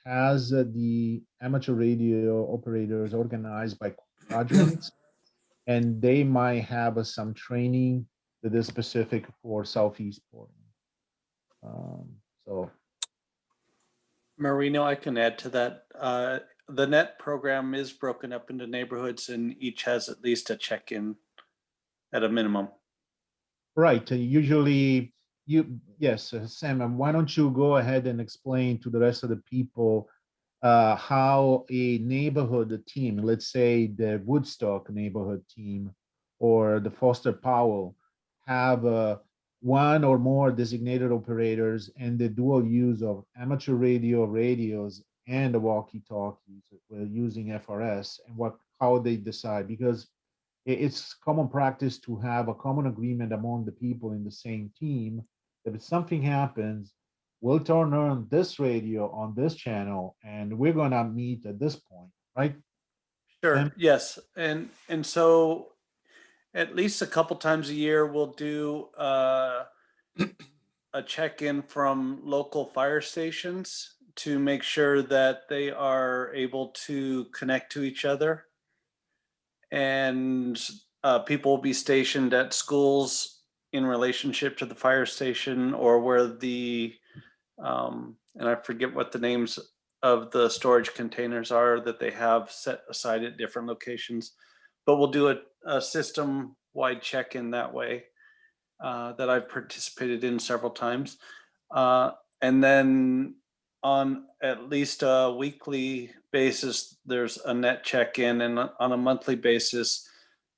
S5: has the amateur radio operators organized by quadrants, and they might have some training that is specific for Southeast Portland. So
S12: Marino, I can add to that. The NET program is broken up into neighborhoods and each has at least a check-in at a minimum.
S5: right, usually yes, Sam, why don't you go ahead and explain to the rest of the people how a neighborhood team, let's say the Woodstock neighborhood team or the Foster Powell, have one or more designated operators and the dual use of amateur radios and the walkie-talkies using FRS, and how they decide, because it's common practice to have a common agreement among the people in the same team that if something happens, we'll turn on this radio on this channel and we're going to meet at this point, right?
S12: Sure. Yes. And so at least a couple times a year, we'll do a check-in from local fire stations to make sure that they are able to connect to each other. And people will be stationed at schools in relationship to the fire station, or where the, and I forget what the names of the storage containers are that they have set aside at different locations, but we'll do a system-wide check-in that way that I've participated in several times. And then on at least a weekly basis, there's a net check-in, and on a monthly basis,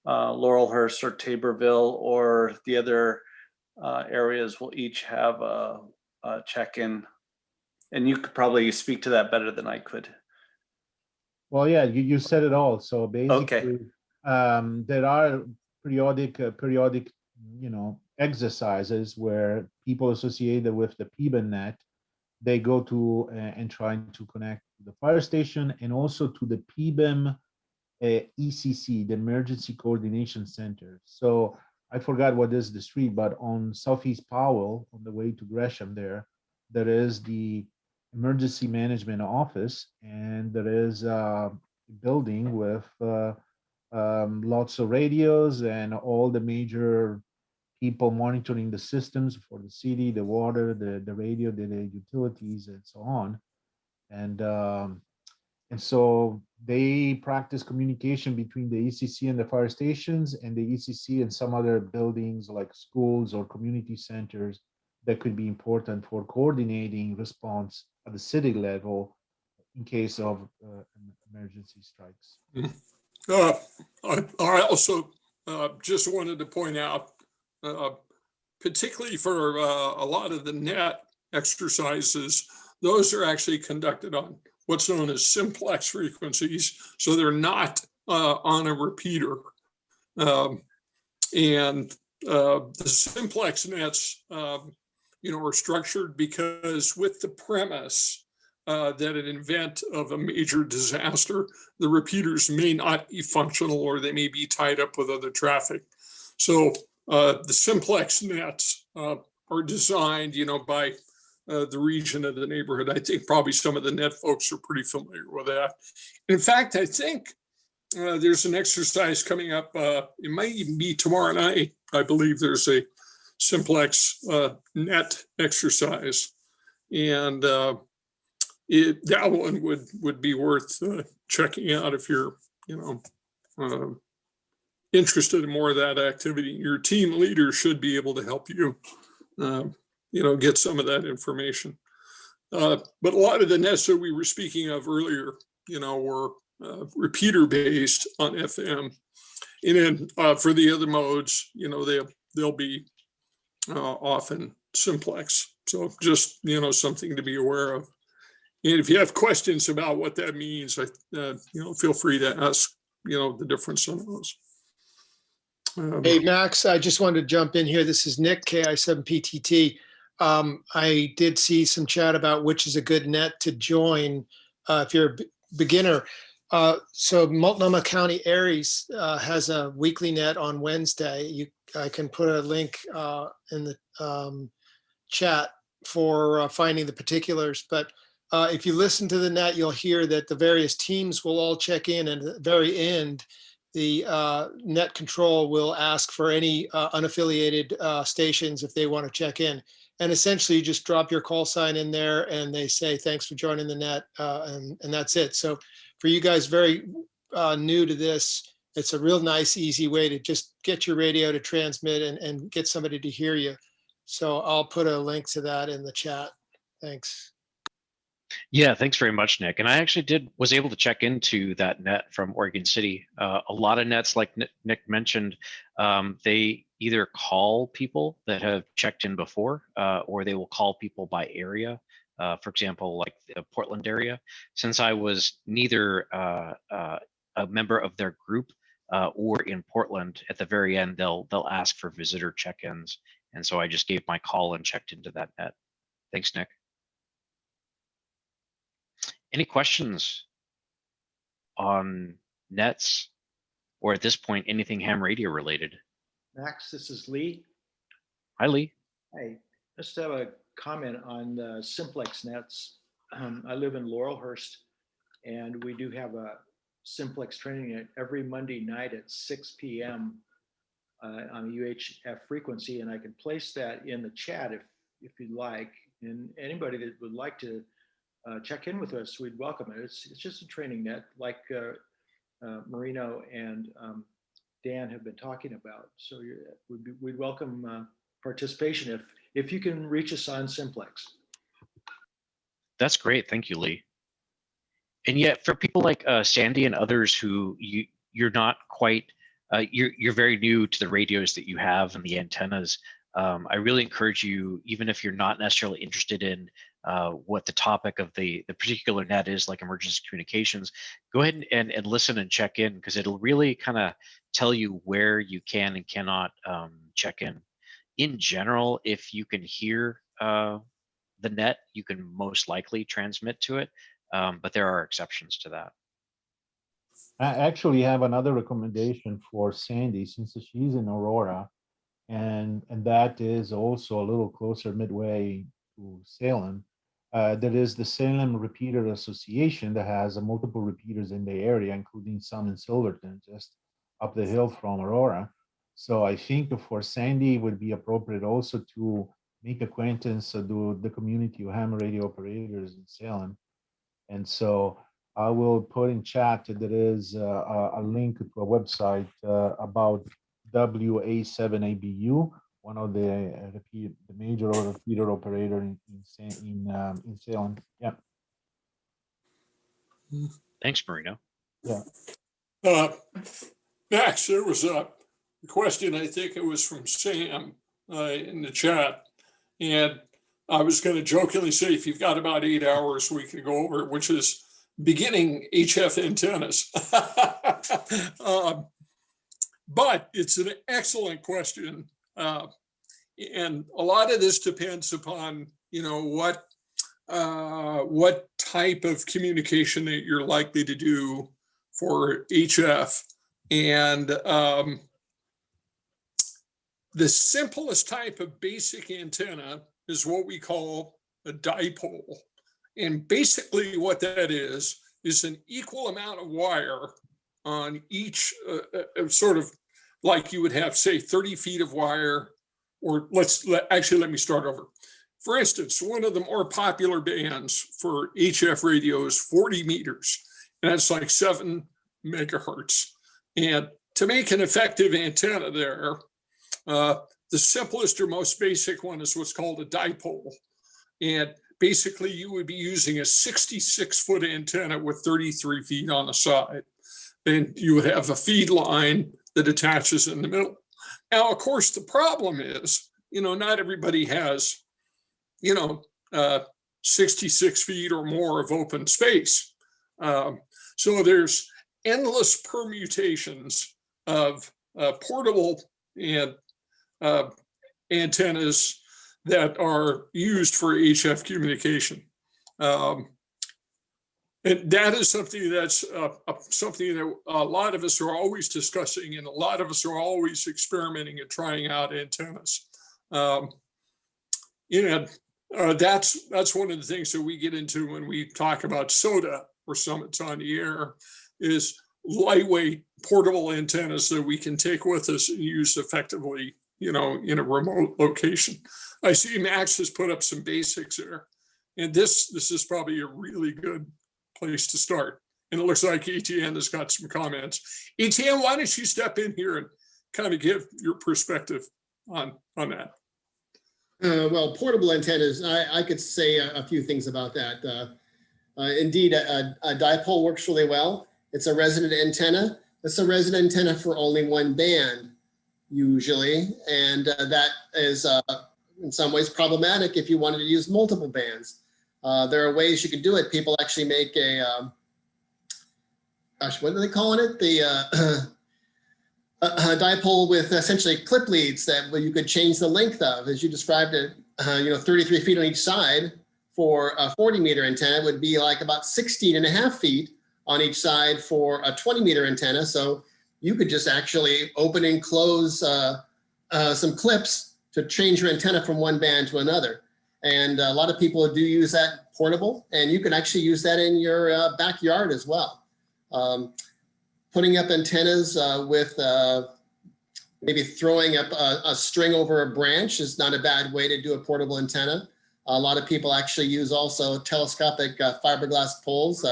S12: Laurelhurst or Taborville or the other areas will each have a check-in. And you could probably speak to that better than I could.
S5: Well, yeah, you said it all. So basically, there are periodic, exercises where people associated with the PBIN net, they go to and trying to connect to the fire station and also to the PBIM ECC, the Emergency Coordination Center. So I forgot what is the street, but on Southeast Powell, on the way to Gresham there is the Emergency Management Office, and there is a building with lots of radios and all the major people monitoring the systems for the city, the water, the radio, the utilities, and so on. And so they practice communication between the ECC and the fire stations, and the ECC and some other buildings like schools or community centers that could be important for coordinating response at the city level in case of emergency strikes.
S10: I also just wanted to point out, particularly for a lot of the net exercises, those are actually conducted on what's known as simplex frequencies. So they're not on a repeater. And the simplex nets, are structured because with the premise that an event of a major disaster, the repeaters may not be functional or they may be tied up with other traffic. So the simplex nets are designed, by the region of the neighborhood. I think probably some of the net folks are pretty familiar with that. In fact, I think there's an exercise coming up. It might even be tomorrow night. I believe there's a simplex net exercise, and that one would be worth checking out if you're interested in more of that activity. Your team leader should be able to help you get some of that information. But a lot of the nets that we were speaking of earlier, were repeater based on FM. And then for the other modes, they'll be often simplex. So just, something to be aware of. And if you have questions about what that means, feel free to ask the difference in those.
S13: Hey, Max, I just wanted to jump in here. This is Nick, KI7PTT. I did see some chat about which is a good net to join if you're a beginner. So Multnomah County Aries has a weekly net on Wednesday. I can put a link in the chat for finding the particulars. But if you listen to the net, you'll hear that the various teams will all check in, and at the very end, the net control will ask for any unaffiliated stations if they want to check in. And essentially, you just drop your call sign in there, and they say, thanks for joining the net, and that's it. So for you guys very new to this, it's a real nice, easy way to just get your radio to transmit and get somebody to hear you. So I'll put a link to that in the chat. Thanks.
S1: Yeah, thanks very much, Nick. And I actually was able to check into that net from Oregon City. A lot of nets, like Nick mentioned, they either call people that have checked in before, or they will call people by area. For example, like the Portland area. Since I was neither a member of their group or in Portland, at the very end, they'll ask for visitor check-ins. And so I just gave my call and checked into that net. Thanks, Nick. Any questions on nets, or at this point, anything ham radio related?
S14: Max, this is Lee.
S1: Hi, Lee.
S14: Hi, just have a comment on the Simplex nets. I live in Laurelhurst, and we do have a Simplex training net every Monday night at 6 p.m. On a UHF frequency, and I can place that in the chat if you'd like. And anybody that would like to check in with us, we'd welcome it. It's just a training net, like Marino and Dan have been talking about. So we'd welcome participation if you can reach us on Simplex.
S1: That's great, thank you, Lee. And yet, for people like Sandy and others who you're not quite, you're very new to the radios that you have and the antennas. I really encourage you, even if you're not necessarily interested in what the topic of the particular net is, like emergency communications, go ahead and listen and check in, because it'll really kind of tell you where you can and cannot check in. In general, if you can hear the net, you can most likely transmit to it, but there are exceptions to that.
S5: I actually have another recommendation for Sandy, since she's in Aurora, and that is also a little closer midway to Salem. There is the Salem Repeater Association that has multiple repeaters in the area, including some in Silverton, just up the hill from Aurora. So I think for Sandy, it would be appropriate also to make acquaintance with the community of ham radio operators in Salem. And so I will put in chat that there is a link to a website about WA7ABU, one of the major repeater operator in Salem. Yeah.
S1: Thanks, Marino.
S5: Yeah.
S10: Max, there was a question, I think it was from Sam in the chat. And I was going to jokingly say, if you've got about 8 hours, we can go over it, which is beginning HF antennas. But it's an excellent question. And a lot of this depends upon, what type of communication that you're likely to do for HF. And the simplest type of basic antenna is what we call a dipole. And basically what that is an equal amount of wire on each sort of, like you would have, say, 30 feet of wire, or let me start over. For instance, one of the more popular bands for HF radio is 40 meters, and that's like 7 megahertz. And to make an effective antenna there, the simplest or most basic one is what's called a dipole. And basically you would be using a 66-foot antenna with 33 feet on the side. Then you would have a feed line that attaches in the middle. Now, of course, the problem is, not everybody has, 66 feet or more of open space. So there's endless permutations of portable and antennas that are used for HF communication. And that is something that's something that a lot of us are always discussing, and a lot of us are always experimenting and trying out antennas. That's one of the things that we get into when we talk about SOTA or Summits on the Air, is lightweight portable antennas that we can take with us and use effectively, in a remote location. I see Max has put up some basics there, and this is probably a really good place to start. And it looks like Etienne has got some comments. Etienne, why don't you step in here and kind of give your perspective on that?
S11: Well, portable antennas, I could say a few things about that. Indeed, a dipole works really well. It's a resonant antenna. It's a resonant antenna for only one band, usually. And that is, in some ways, problematic if you wanted to use multiple bands. There are ways you can do it. People actually make a, gosh, what are they calling it? A dipole with essentially clip leads that you could change the length of, as you described it, 33 feet on each side. For a 40-meter antenna would be like about 16.5 feet on each side for a 20-meter antenna. So you could just actually open and close some clips to change your antenna from one band to another. And a lot of people do use that portable, and you can actually use that in your backyard as well. Putting up antennas with maybe throwing up a string over a branch is not a bad way to do a portable antenna. A lot of people actually use also telescopic fiberglass poles,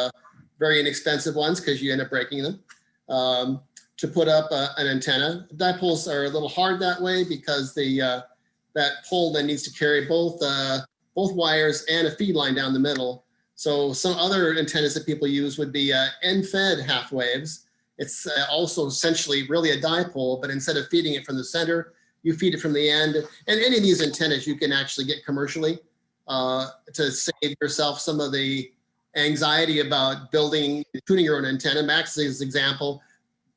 S11: very inexpensive ones because you end up breaking them, to put up an antenna. Dipoles are a little hard that way because that pole then needs to carry both wires and a feed line down the middle. So some other antennas that people use would be end-fed half waves. It's also essentially really a dipole, but instead of feeding it from the center, you feed it from the end. And any of these antennas you can actually get commercially to save yourself some of the anxiety about tuning your own antenna. Max's example,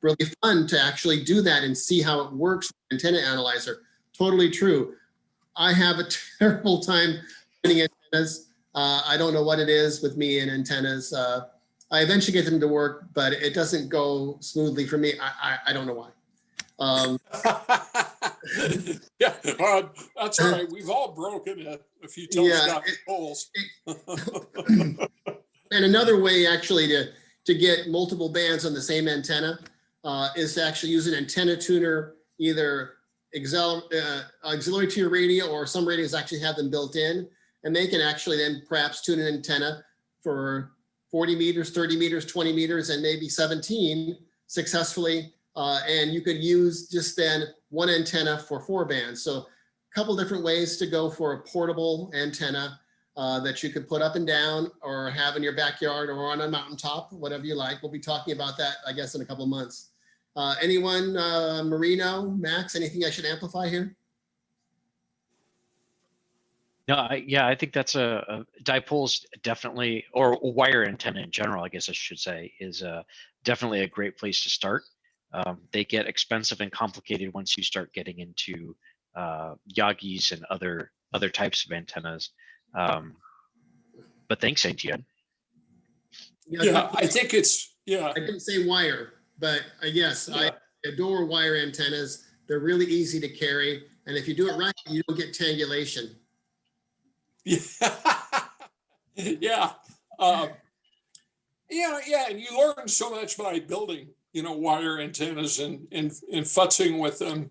S11: really fun to actually do that and see how it works with antenna analyzer. Totally true. I have a terrible time tuning antennas. I don't know what it is with me and antennas. I eventually get them to work, but it doesn't go smoothly for me. I don't know why.
S10: Yeah, that's all right. We've all broken a few telescopic poles.
S11: And another way actually to get multiple bands on the same antenna is to actually use an antenna tuner, either auxiliary to your radio, or some radios actually have them built in, and they can actually then perhaps tune an antenna for 40 meters, 30 meters, 20 meters, and maybe 17 successfully. And you could use just then one antenna for 4 bands. So a couple different ways to go for a portable antenna that you could put up and down or have in your backyard or on a mountaintop, whatever you like. We'll be talking about that, I guess, in a couple of months. Anyone, Marino, Max, anything I should amplify here?
S1: No, I think that's a dipoles definitely, or wire antenna in general, I guess I should say, is definitely a great place to start. They get expensive and complicated once you start getting into Yagis and other types of antennas. But thanks, Etienne.
S10: Yeah, I think it's, yeah.
S11: I didn't say wire, but yes, yeah. I adore wire antennas. They're really easy to carry. And if you do it right, you don't get tangulation.
S10: Yeah. Yeah. Yeah, and you learn so much by building, wire antennas and futzing with them.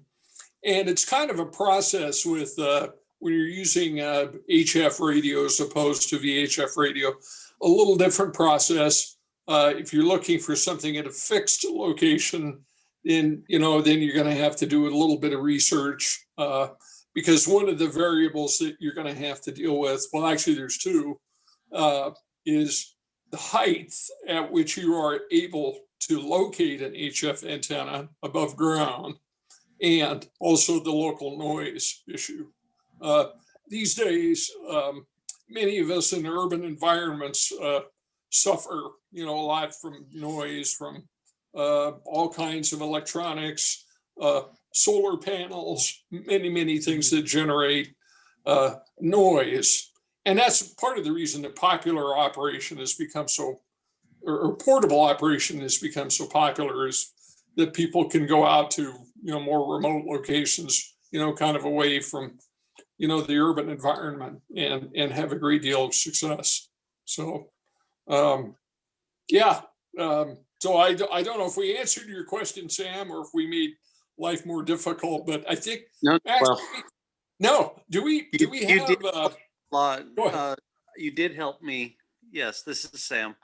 S10: And it's kind of a process with when you're using HF radio as opposed to VHF radio, a little different process. If you're looking for something at a fixed location, then you're going to have to do a little bit of research because one of the variables that you're going to have to deal with, well, actually there's 2, is the height at which you are able to locate an HF antenna above ground, and also the local noise issue. These days, many of us in urban environments suffer, a lot from noise, from all kinds of electronics, solar panels, many things that generate noise. And that's part of the reason that popular operation has become so, or portable operation has become so popular, is that people can go out to, more remote locations, kind of away from, the urban environment and have a great deal of success. So, yeah. So I don't know if we answered your question, Sam, or if we made life more difficult, but I think
S12: No,
S10: actually,
S12: well,
S10: no. Do we
S12: you
S10: have
S12: did a lot.
S10: go ahead.
S12: You did help me. Yes, this is Sam.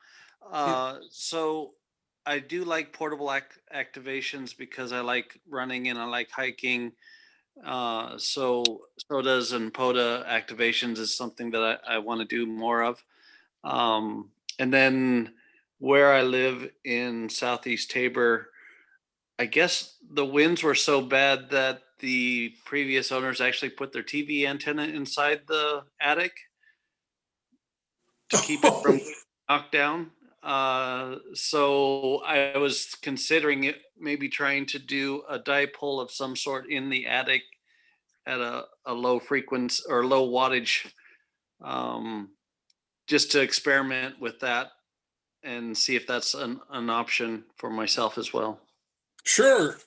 S12: So I do like portable activations because I like running and I like hiking. So SODAs and PODA activations is something that I want to do more of. And then where I live in Southeast Tabor, I guess the winds were so bad that the previous owners actually put their TV antenna inside the attic to keep it from getting knocked down. So I was considering it, maybe trying to do a dipole of some sort in the attic at a low frequency or low wattage, just to experiment with that and see if that's an option for myself as well.
S10: Sure,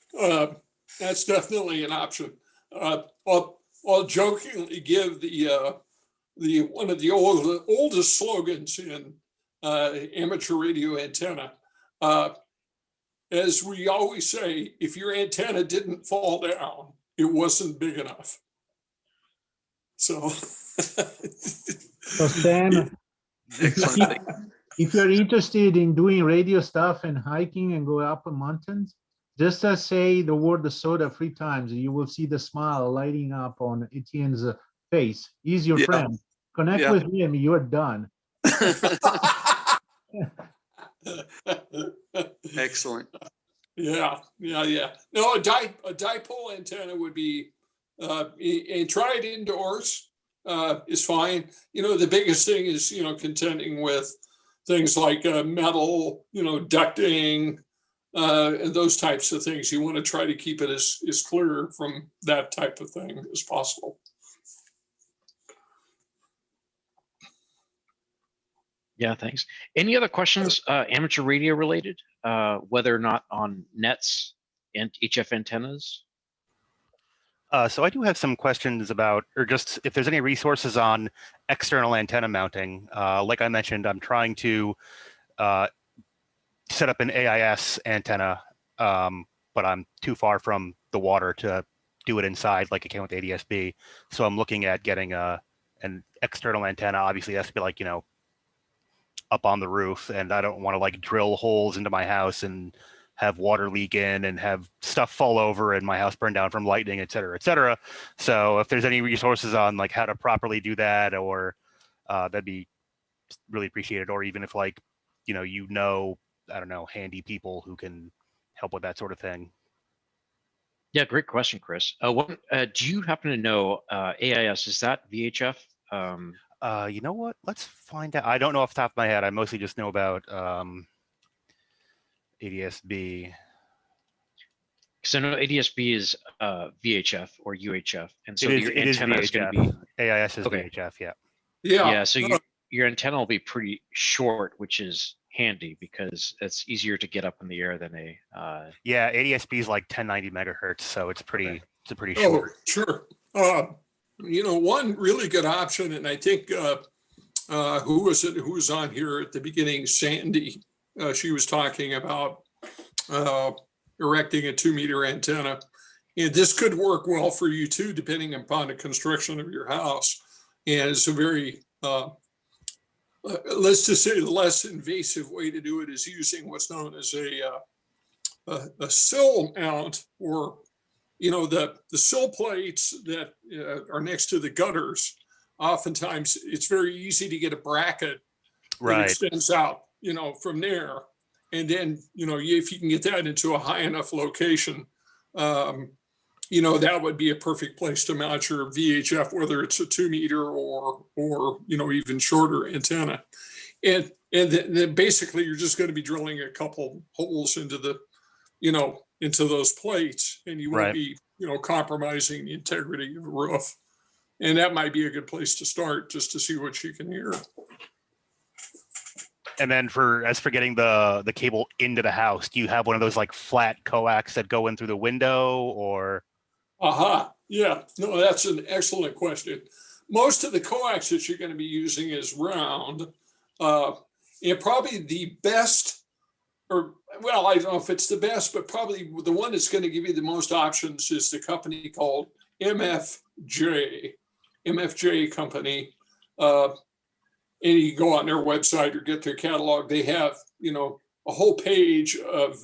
S10: that's definitely an option. I'll jokingly give the one of the oldest slogans in amateur radio antenna. As we always say, if your antenna didn't fall down, it wasn't big enough. So,
S5: So Sam, if you're interested in doing radio stuff and hiking and go up in mountains, just say the word soda 3 times, and you will see the smile lighting up on Etienne's face. He's your friend. Connect with him, you're done.
S12: Excellent.
S10: Yeah. No, a dipole antenna would be, and try it indoors is fine. The biggest thing is, contending with things like metal, ducting, and those types of things. You want to try to keep it as clear from that type of thing as possible.
S1: Yeah, thanks. Any other questions, amateur radio related, whether or not on nets and HF antennas?
S4: So I do have some questions about, or just if there's any resources on external antenna mounting. Like I mentioned, I'm trying to set up an AIS antenna, but I'm too far from the water to do it inside like I can with ADSB. So I'm looking at getting an external antenna. Obviously, it has to be like, up on the roof, and I don't want to like drill holes into my house and have water leak in and have stuff fall over and my house burn down from lightning, et cetera, et cetera. So if there's any resources on like how to properly do that, or that'd be really appreciated. Or even if like, I don't know, handy people who can help with that sort of thing.
S1: Yeah, great question, Chris. Do you happen to know AIS, is that VHF?
S4: You know what? Let's find out. I don't know off the top of my head. I mostly just know about ADSB.
S1: Because I know ADSB is VHF or UHF, and so your
S4: it
S1: antenna is going to be
S4: AIS is VHF.
S1: Yeah. So your antenna will be pretty short, which is handy because it's easier to get up in the air than a.
S4: Yeah, ADSB is like 1090 megahertz, so it's pretty. It's a pretty
S10: Oh,
S4: short.
S10: sure. One really good option, and I think who was on here at the beginning? Sandy. She was talking about erecting a 2-meter antenna, and this could work well for you too, depending upon the construction of your house. And it's a very let's just say the less invasive way to do it is using what's known as a sill mount, or the sill plates that are next to the gutters. Oftentimes it's very easy to get a bracket that extends out, from there. And then, if you can get that into a high enough location, that would be a perfect place to mount your VHF, whether it's a 2-meter or even shorter antenna. And then basically you're just going to be drilling a couple holes into the into those plates, and you won't
S4: Right.
S10: be, compromising the integrity of the roof. And that might be a good place to start, just to see what you can hear.
S4: And then as for getting the cable into the house, do you have one of those like flat coax that go in through the window, or?
S10: Aha, yeah, no, that's an excellent question. Most of the coax that you're going to be using is round. And probably the best, or well, I don't know if it's the best, but probably the one that's going to give you the most options is the company called MFJ company. And you go on their website or get their catalog. They have, a whole page of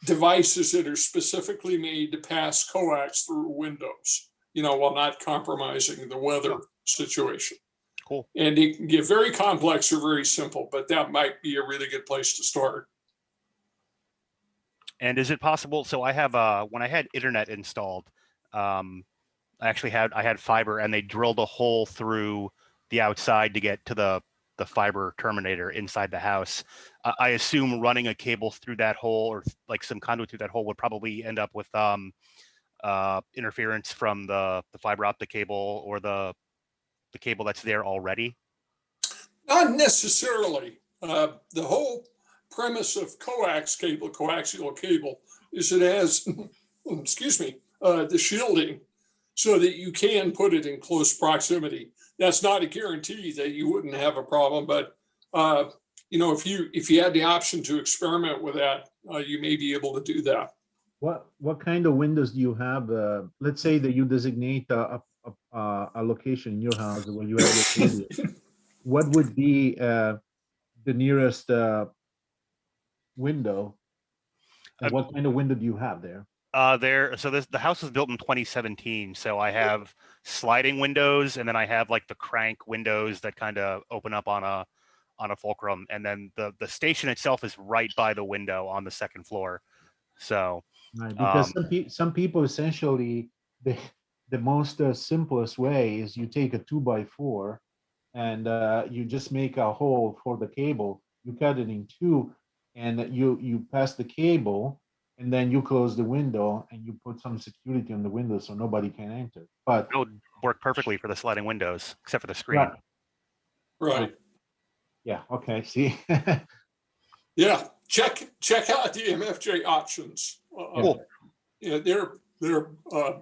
S10: devices that are specifically made to pass coax through windows, while not compromising the weather situation.
S4: Cool.
S10: And it can get very complex or very simple, but that might be a really good place to start.
S4: And is it possible? So I have when I had internet installed, I had fiber, and they drilled a hole through the outside to get to the fiber terminator inside the house. I assume running a cable through that hole, or like some conduit through that hole, would probably end up with interference from the fiber optic cable or the cable that's there already.
S10: Not necessarily. The whole premise of coaxial cable, is it has, the shielding, so that you can put it in close proximity. That's not a guarantee that you wouldn't have a problem, but if you had the option to experiment with that, you may be able to do that.
S5: What kind of windows do you have? Let's say that you designate a location in your house where you have your radio. What would be the nearest window? And what kind of window do you have there?
S4: The house was built in 2017, so I have sliding windows, and then I have like the crank windows that kind of open up on a fulcrum, and then the station itself is right by the window on the second floor. So
S5: right, because some people essentially, the most simplest way is you take a 2x4 and you just make a hole for the cable, you cut it in two, and you pass the cable, and then you close the window and you put some security on the window so nobody can enter. But
S4: it would work perfectly for the sliding windows, except for the screen.
S10: Right.
S5: Yeah. Okay. See.
S10: Yeah. Check out the MFJ options.
S4: Cool.
S10: Yeah, they're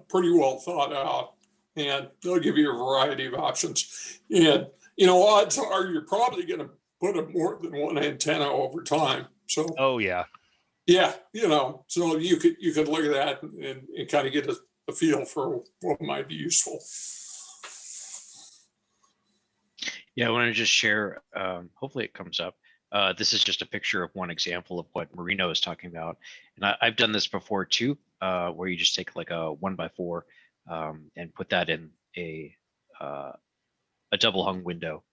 S10: pretty well thought out, and they'll give you a variety of options. And odds are you're probably going to put up more than one antenna over time. So.
S4: Oh yeah.
S10: Yeah, so you could look at that and kind of get a feel for what might be useful.
S1: Yeah, I want to just share, hopefully it comes up. This is just a picture of one example of what Marino is talking about. And I've done this before too, where you just take like a 1x4 and put that in a double hung window.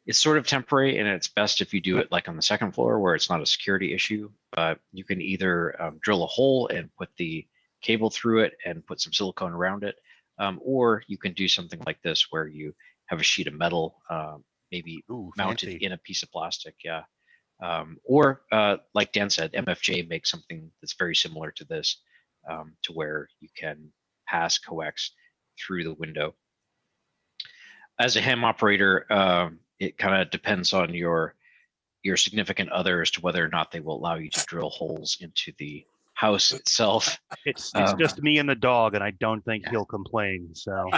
S1: It's sort of temporary, and it's best if you do it like on the second floor where it's not a security issue. But you can either drill a hole and put the cable through it and put some silicone around it, or you can do something like this where you have a sheet of metal, maybe mounted in a piece of plastic. Yeah. Or like Dan said, MFJ makes something that's very similar to this, to where you can pass coax through the window. As a ham operator, it kind of depends on your significant other as to whether or not they will allow you to drill holes into the house itself.
S4: It's just me and the dog, and I don't think he'll complain. So.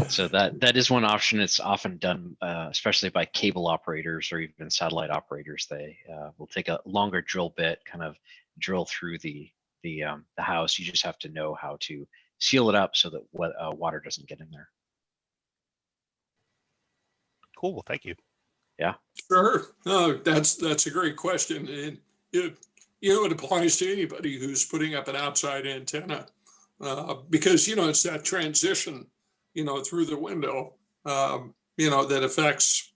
S1: So that is one option. It's often done, especially by cable operators or even satellite operators. They will take a longer drill bit, kind of drill through the house. You just have to know how to seal it up so that water doesn't get in there.
S4: Cool. Well, thank you.
S1: Yeah.
S10: Sure. No, that's a great question, and it applies to anybody who's putting up an outside antenna, because it's that transition, through the window, that affects,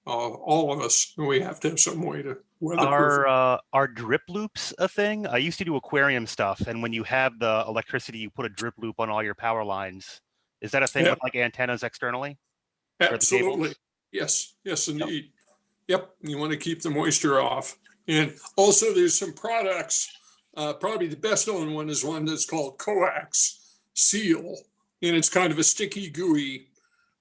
S10: all of us, and we have to have some way to weatherproof.
S4: Are drip loops a thing? I used to do aquarium stuff, and when you have the electricity, you put a drip loop on all your power lines. Is that a thing with like antennas externally?
S10: Absolutely. Yes, indeed. Yep, you want to keep the moisture off. And also there's some products, probably the best known one is one that's called Coax Seal. And it's kind of a sticky, gooey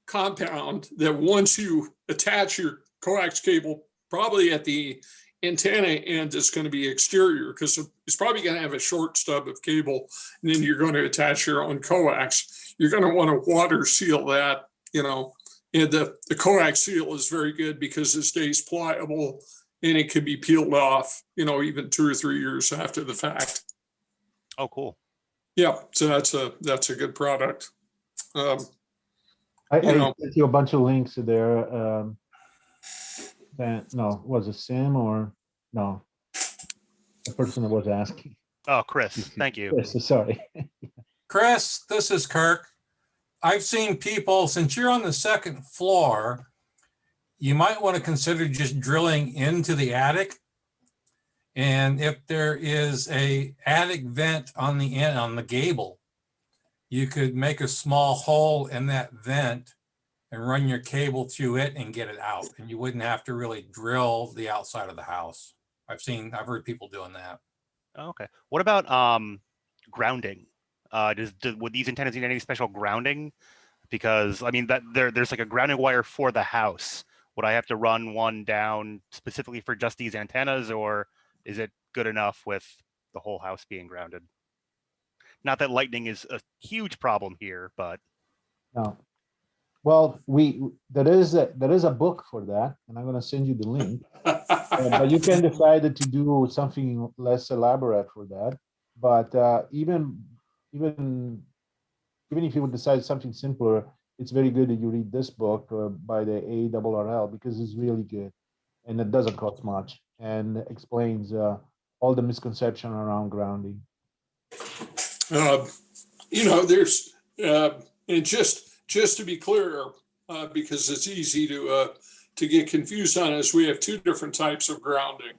S10: compound that once you attach your coax cable, probably at the antenna end, is going to be exterior because it's probably going to have a short stub of cable, and then you're going to attach your own coax. You're going to want to water seal that, and the coax seal is very good because it stays pliable and it can be peeled off, even 2 or 3 years after the fact.
S4: Oh, cool.
S10: Yeah, so that's a good product.
S5: I sent you a bunch of links there. No, was it Sam or no? The person that was asking.
S4: Oh, Chris, thank you.
S5: Chris, sorry.
S15: Chris, this is Kirk. I've seen people, since you're on the second floor, you might want to consider just drilling into the attic. And if there is a attic vent on the end, on the gable, you could make a small hole in that vent and run your cable through it and get it out. And you wouldn't have to really drill the outside of the house. I've heard people doing that.
S4: Okay. What about grounding? Would these antennas need any special grounding? Because I mean, that there's like a grounding wire for the house. Would I have to run one down specifically for just these antennas, or is it good enough with the whole house being grounded? Not that lightning is a huge problem here, but
S5: no. Well, there is a book for that, and I'm going to send you the link. But you can decide to do something less elaborate for that. But even if you would decide something simpler, it's very good that you read this book by the ARRL because it's really good, and it doesn't cost much and explains all the misconception around grounding.
S10: There's and just to be clear, because it's easy to get confused on us, we have two different types of grounding.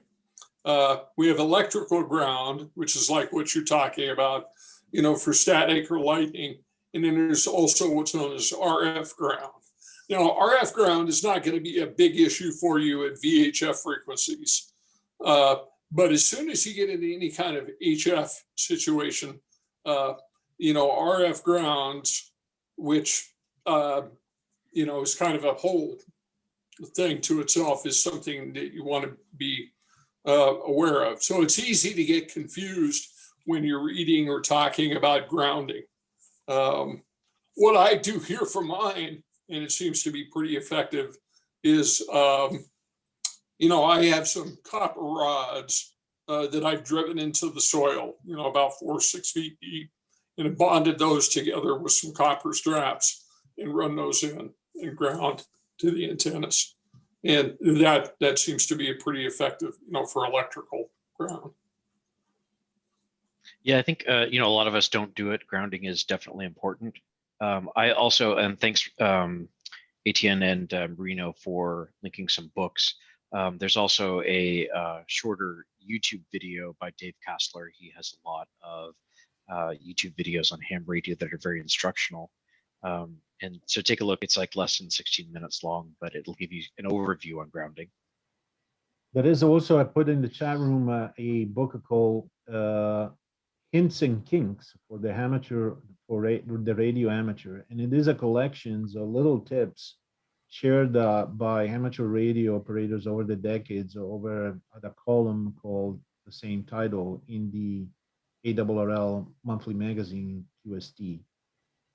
S10: We have electrical ground, which is like what you're talking about, for static or lightning. And then there's also what's known as RF ground. RF ground is not going to be a big issue for you at VHF frequencies. But as soon as you get into any kind of HF situation, RF grounds, which, is kind of a whole thing to itself, is something that you want to be aware of. So it's easy to get confused when you're reading or talking about grounding. What I do here for mine, and it seems to be pretty effective, is, I have some copper rods that I've driven into the soil, about 4 or 6 feet deep, and have bonded those together with some copper straps and run those in and ground to the antennas. And that seems to be a pretty effective, for electrical ground.
S1: Yeah, I think, a lot of us don't do it. Grounding is definitely important. I also, and thanks, Etienne and Marino, for linking some books. There's also a shorter YouTube video by Dave Kastler. He has a lot of YouTube videos on ham radio that are very instructional. And so take a look. It's like less than 16 minutes long, but it'll give you an overview on grounding.
S5: There is also, I put in the chat room a book called Hints and Kinks for the amateur, for the radio amateur. And it is a collection of little tips shared by amateur radio operators over the decades over a column called the same title in the ARRL monthly magazine, QST.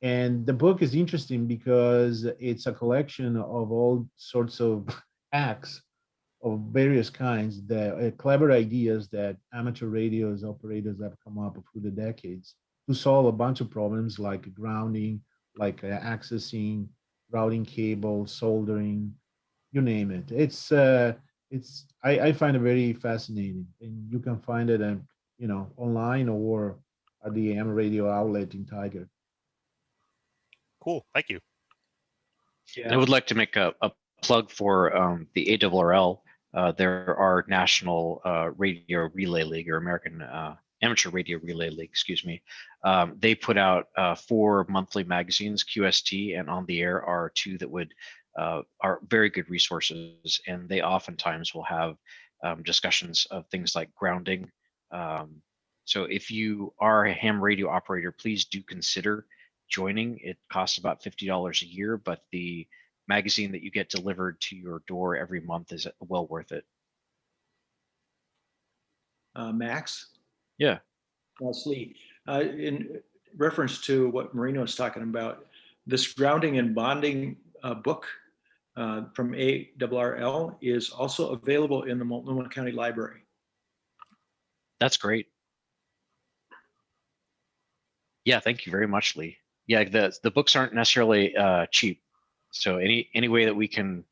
S5: And the book is interesting because it's a collection of all sorts of hacks of various kinds, that clever ideas that amateur radios operators have come up with through the decades to solve a bunch of problems like grounding, like accessing, routing cable, soldering, you name it. I find it very fascinating, and you can find it online or at the AM radio outlet in Tiger.
S4: Cool, thank you.
S1: Yeah. I would like to make a plug for the ARRL. There are National Radio Relay League, or American Amateur Radio Relay League, excuse me. They put out 4 monthly magazines, QST, and On the Air are 2 that would are very good resources, and they oftentimes will have discussions of things like grounding. So if you are a ham radio operator, please do consider joining. It costs about $50 a year, but the magazine that you get delivered to your door every month is well worth it.
S14: Max?
S1: Yeah.
S14: Lee, in reference to what Marino is talking about, this grounding and bonding book from ARRL is also available in the Multnomah County Library.
S1: That's great. Yeah, thank you very much, Lee. Yeah, the books aren't necessarily cheap, so any way that we can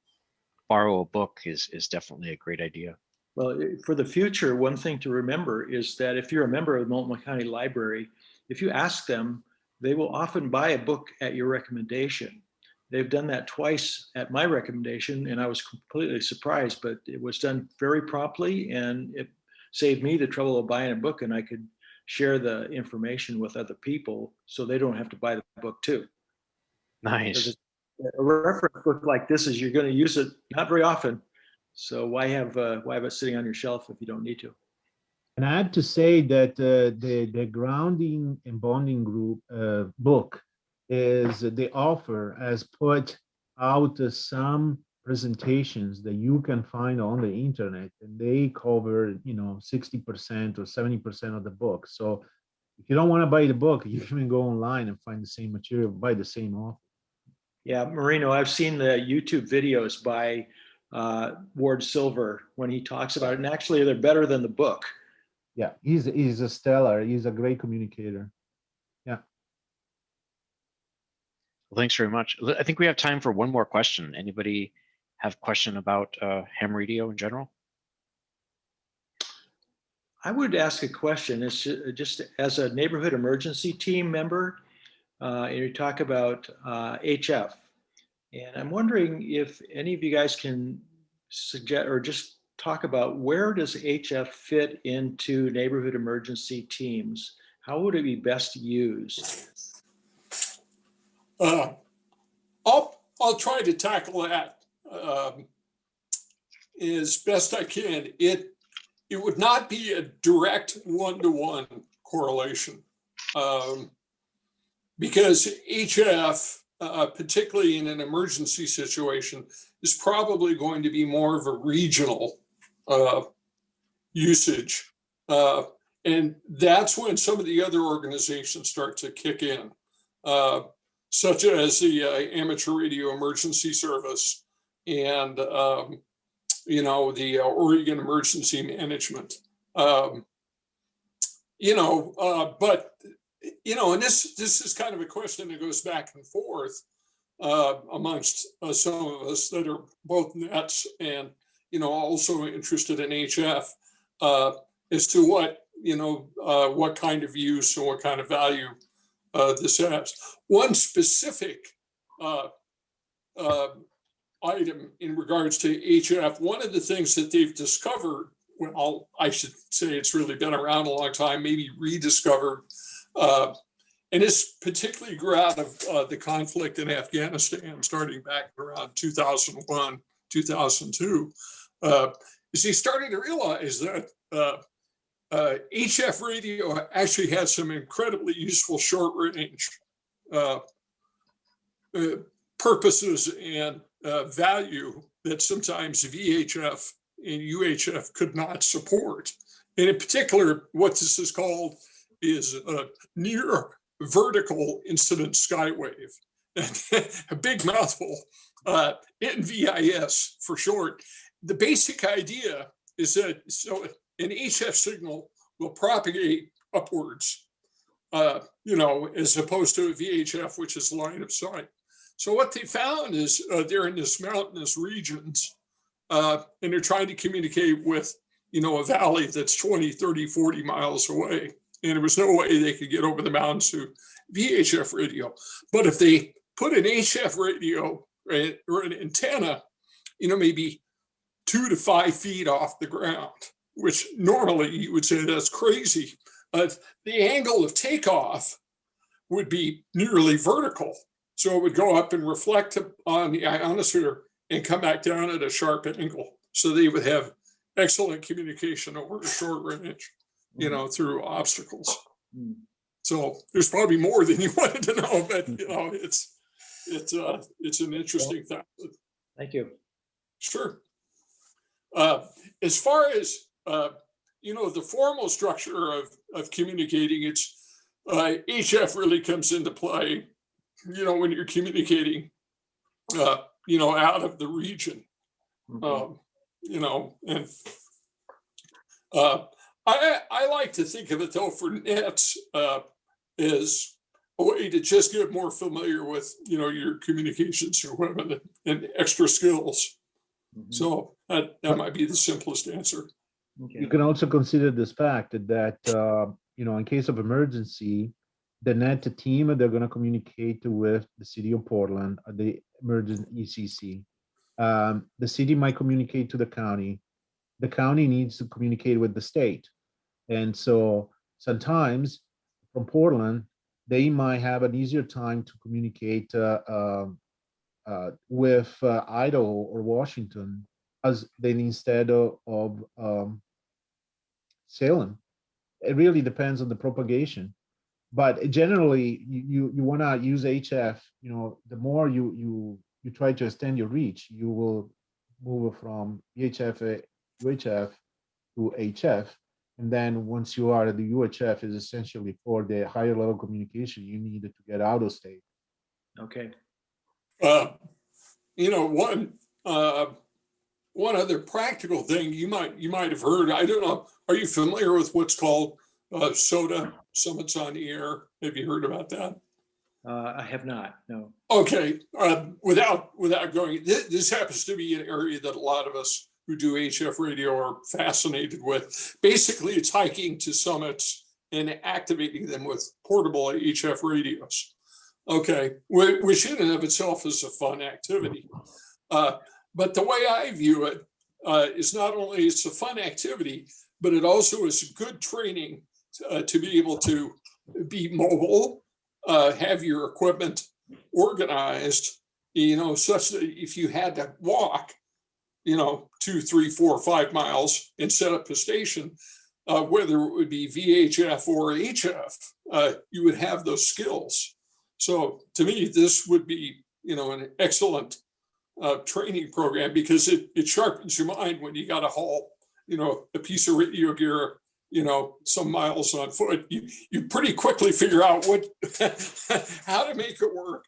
S1: borrow a book is definitely a great idea.
S14: Well, for the future, one thing to remember is that if you're a member of the Multnomah County Library, if you ask them, they will often buy a book at your recommendation. They've done that twice at my recommendation, and I was completely surprised, but it was done very promptly, and it saved me the trouble of buying a book, and I could share the information with other people so they don't have to buy the book too.
S1: Nice.
S14: A reference book like this is you're going to use it not very often. So why have it sitting on your shelf if you don't need to?
S5: And I have to say that the grounding and bonding group book is the author has put out some presentations that you can find on the internet, and they cover 60% or 70% of the book. So if you don't want to buy the book, you can go online and find the same material by the same author. Yeah,
S14: Marino, I've seen the YouTube videos by Ward Silver when he talks about it, and actually they're better than the book.
S5: Yeah, he's a stellar. He's a great communicator. Yeah.
S1: Well, thanks very much. I think we have time for one more question. Anybody have a question about ham radio in general?
S14: I would ask a question. It's just as a neighborhood emergency team member, and you talk about HF. And I'm wondering if any of you guys can suggest or just talk about where does HF fit into neighborhood emergency teams? How would it be best used?
S10: I'll try to tackle that as best I can. It would not be a direct one-to-one correlation because HF, particularly in an emergency situation, is probably going to be more of a regional usage. And that's when some of the other organizations start to kick in, such as the Amateur Radio Emergency Service and, the Oregon Emergency Management. And this is kind of a question that goes back and forth amongst some of us that are both nets and, also interested in HF as to what kind of use and what kind of value this has. One specific item in regards to HF, one of the things that they've discovered, well, I should say it's really been around a long time, maybe rediscovered, and it's particularly grew out of the conflict in Afghanistan, starting back around 2001, 2002, is they started to realize that HF radio actually had some incredibly useful short range purposes and value that sometimes VHF and UHF could not support. And in particular, what this is called is near vertical incident skywave. A big mouthful, NVIS for short. The basic idea is that an HF signal will propagate upwards, as opposed to a VHF, which is line of sight. So what they found is they're in this mountainous regions, and they're trying to communicate with, a valley that's 20, 30, 40 miles away. And there was no way they could get over the mountains to VHF radio. But if they put an HF radio, right, or an antenna, maybe 2 to 5 feet off the ground, which normally you would say that's crazy. The angle of takeoff would be nearly vertical. So it would go up and reflect on the ionosphere and come back down at a sharp angle. So they would have excellent communication over a short range, you know, through obstacles. So there's probably more than you wanted to know, but you know, it's an interesting fact.
S14: Thank you.
S10: Sure. As far as you know, the formal structure of communicating, it's HF really comes into play, you know, when you're communicating, you know, out of the region, you know, and I like to think of it though for nets as a way to just get more familiar with, you know, your communications or whatever and extra skills. So that might be the simplest answer.
S5: You can also consider this fact that, you know, in case of emergency, the net team, they're going to communicate with the city of Portland, the emergency ECC. The city might communicate to the county. The county needs to communicate with the state. And so sometimes from Portland, they might have an easier time to communicate with Idaho or Washington as then instead of Salem. It really depends on the propagation. But generally, you want to use HF. You know, the more you try to extend your reach, you will move from VHF, UHF to HF, and then once you are at the UHF, is essentially for the higher level communication you needed to get out of state.
S14: Okay.
S10: You know, one other practical thing you might have heard. I don't know. Are you familiar with what's called SOTA, Summits on the Air? Have you heard about that?
S14: I have not. No.
S10: Okay. Without going, this happens to be an area that a lot of us who do HF radio are fascinated with. Basically, it's hiking to summits and activating them with portable HF radios. Okay, which in and of itself is a fun activity. But the way I view it is not only it's a fun activity, but it also is good training to be able to be mobile, have your equipment organized, you know, such that if you had to walk, you know, 2, 3, 4, 5 miles and set up a station, whether it would be VHF or HF, you would have those skills. So to me, this would be, you know, an excellent training program because it sharpens your mind when you got to haul, you know, a piece of radio gear, you know, some miles on foot. You pretty quickly figure out what how to make it work,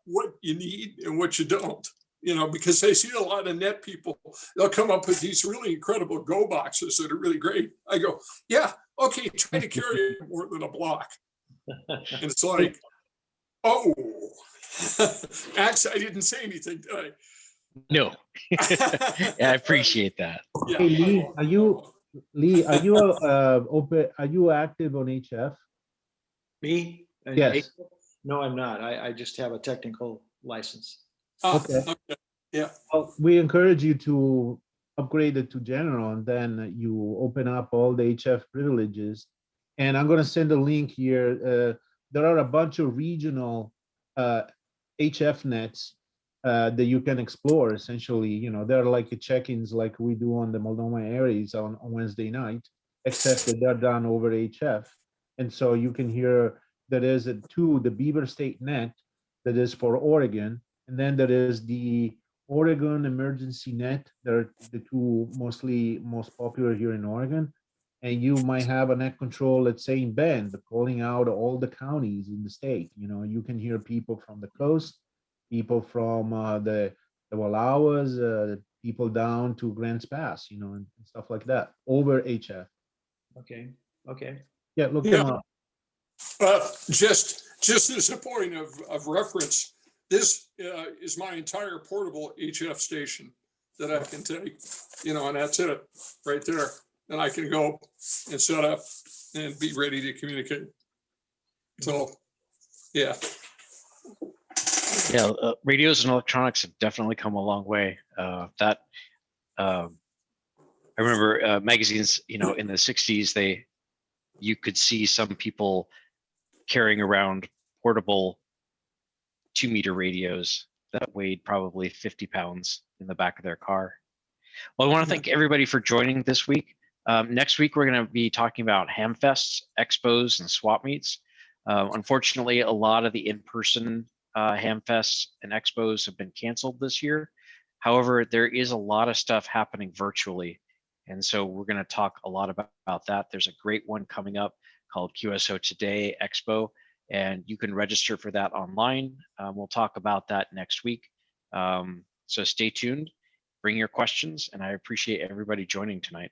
S10: what you need and what you don't. You know, because I see a lot of net people, they'll come up with these really incredible go boxes that are really great. I go, yeah, okay, try to carry it more than a block. And it's like, oh, actually, I didn't say anything, did I?
S1: No. Yeah, I appreciate that.
S10: Yeah.
S5: Hey, Lee, are you open? Are you active on HF?
S14: Me?
S5: Yes.
S14: No, I'm not. I just have a technical license.
S5: Okay.
S10: Yeah.
S5: Well, we encourage you to upgrade it to general, and then you open up all the HF privileges. And I'm going to send a link here. There are a bunch of regional HF nets that you can explore. Essentially, you know, they're like check-ins like we do on the Multnomah Aries on Wednesday night, except that they're done over HF. And so you can hear there is the Beaver State Net that is for Oregon. And then there is the Oregon Emergency Net. They're the two most popular here in Oregon. And you might have a net control, let's say in Bend, calling out all the counties in the state. You know, you can hear people from the coast, people from the Wallowas, people down to Grants Pass, you know, and stuff like that over HF.
S14: Okay. Okay.
S5: Yeah, look them up.
S10: Just as a point of reference, this is my entire portable HF station that I can take, you know, and that's it right there. And I can go and set up and be ready to communicate. So, yeah.
S1: Yeah, radios and electronics have definitely come a long way. I remember magazines, you know, in the 60s, you could see some people carrying around portable 2-meter radios that weighed probably 50 pounds in the back of their car. Well, I want to thank everybody for joining this week. Next week, we're going to be talking about hamfests, expos, and swap meets. Unfortunately, a lot of the in-person hamfests and expos have been canceled this year. However, there is a lot of stuff happening virtually. And so we're going to talk a lot about that. There's a great one coming up called QSO Today Expo, and you can register for that online. We'll talk about that next week. So stay tuned, bring your questions, and I appreciate everybody joining tonight.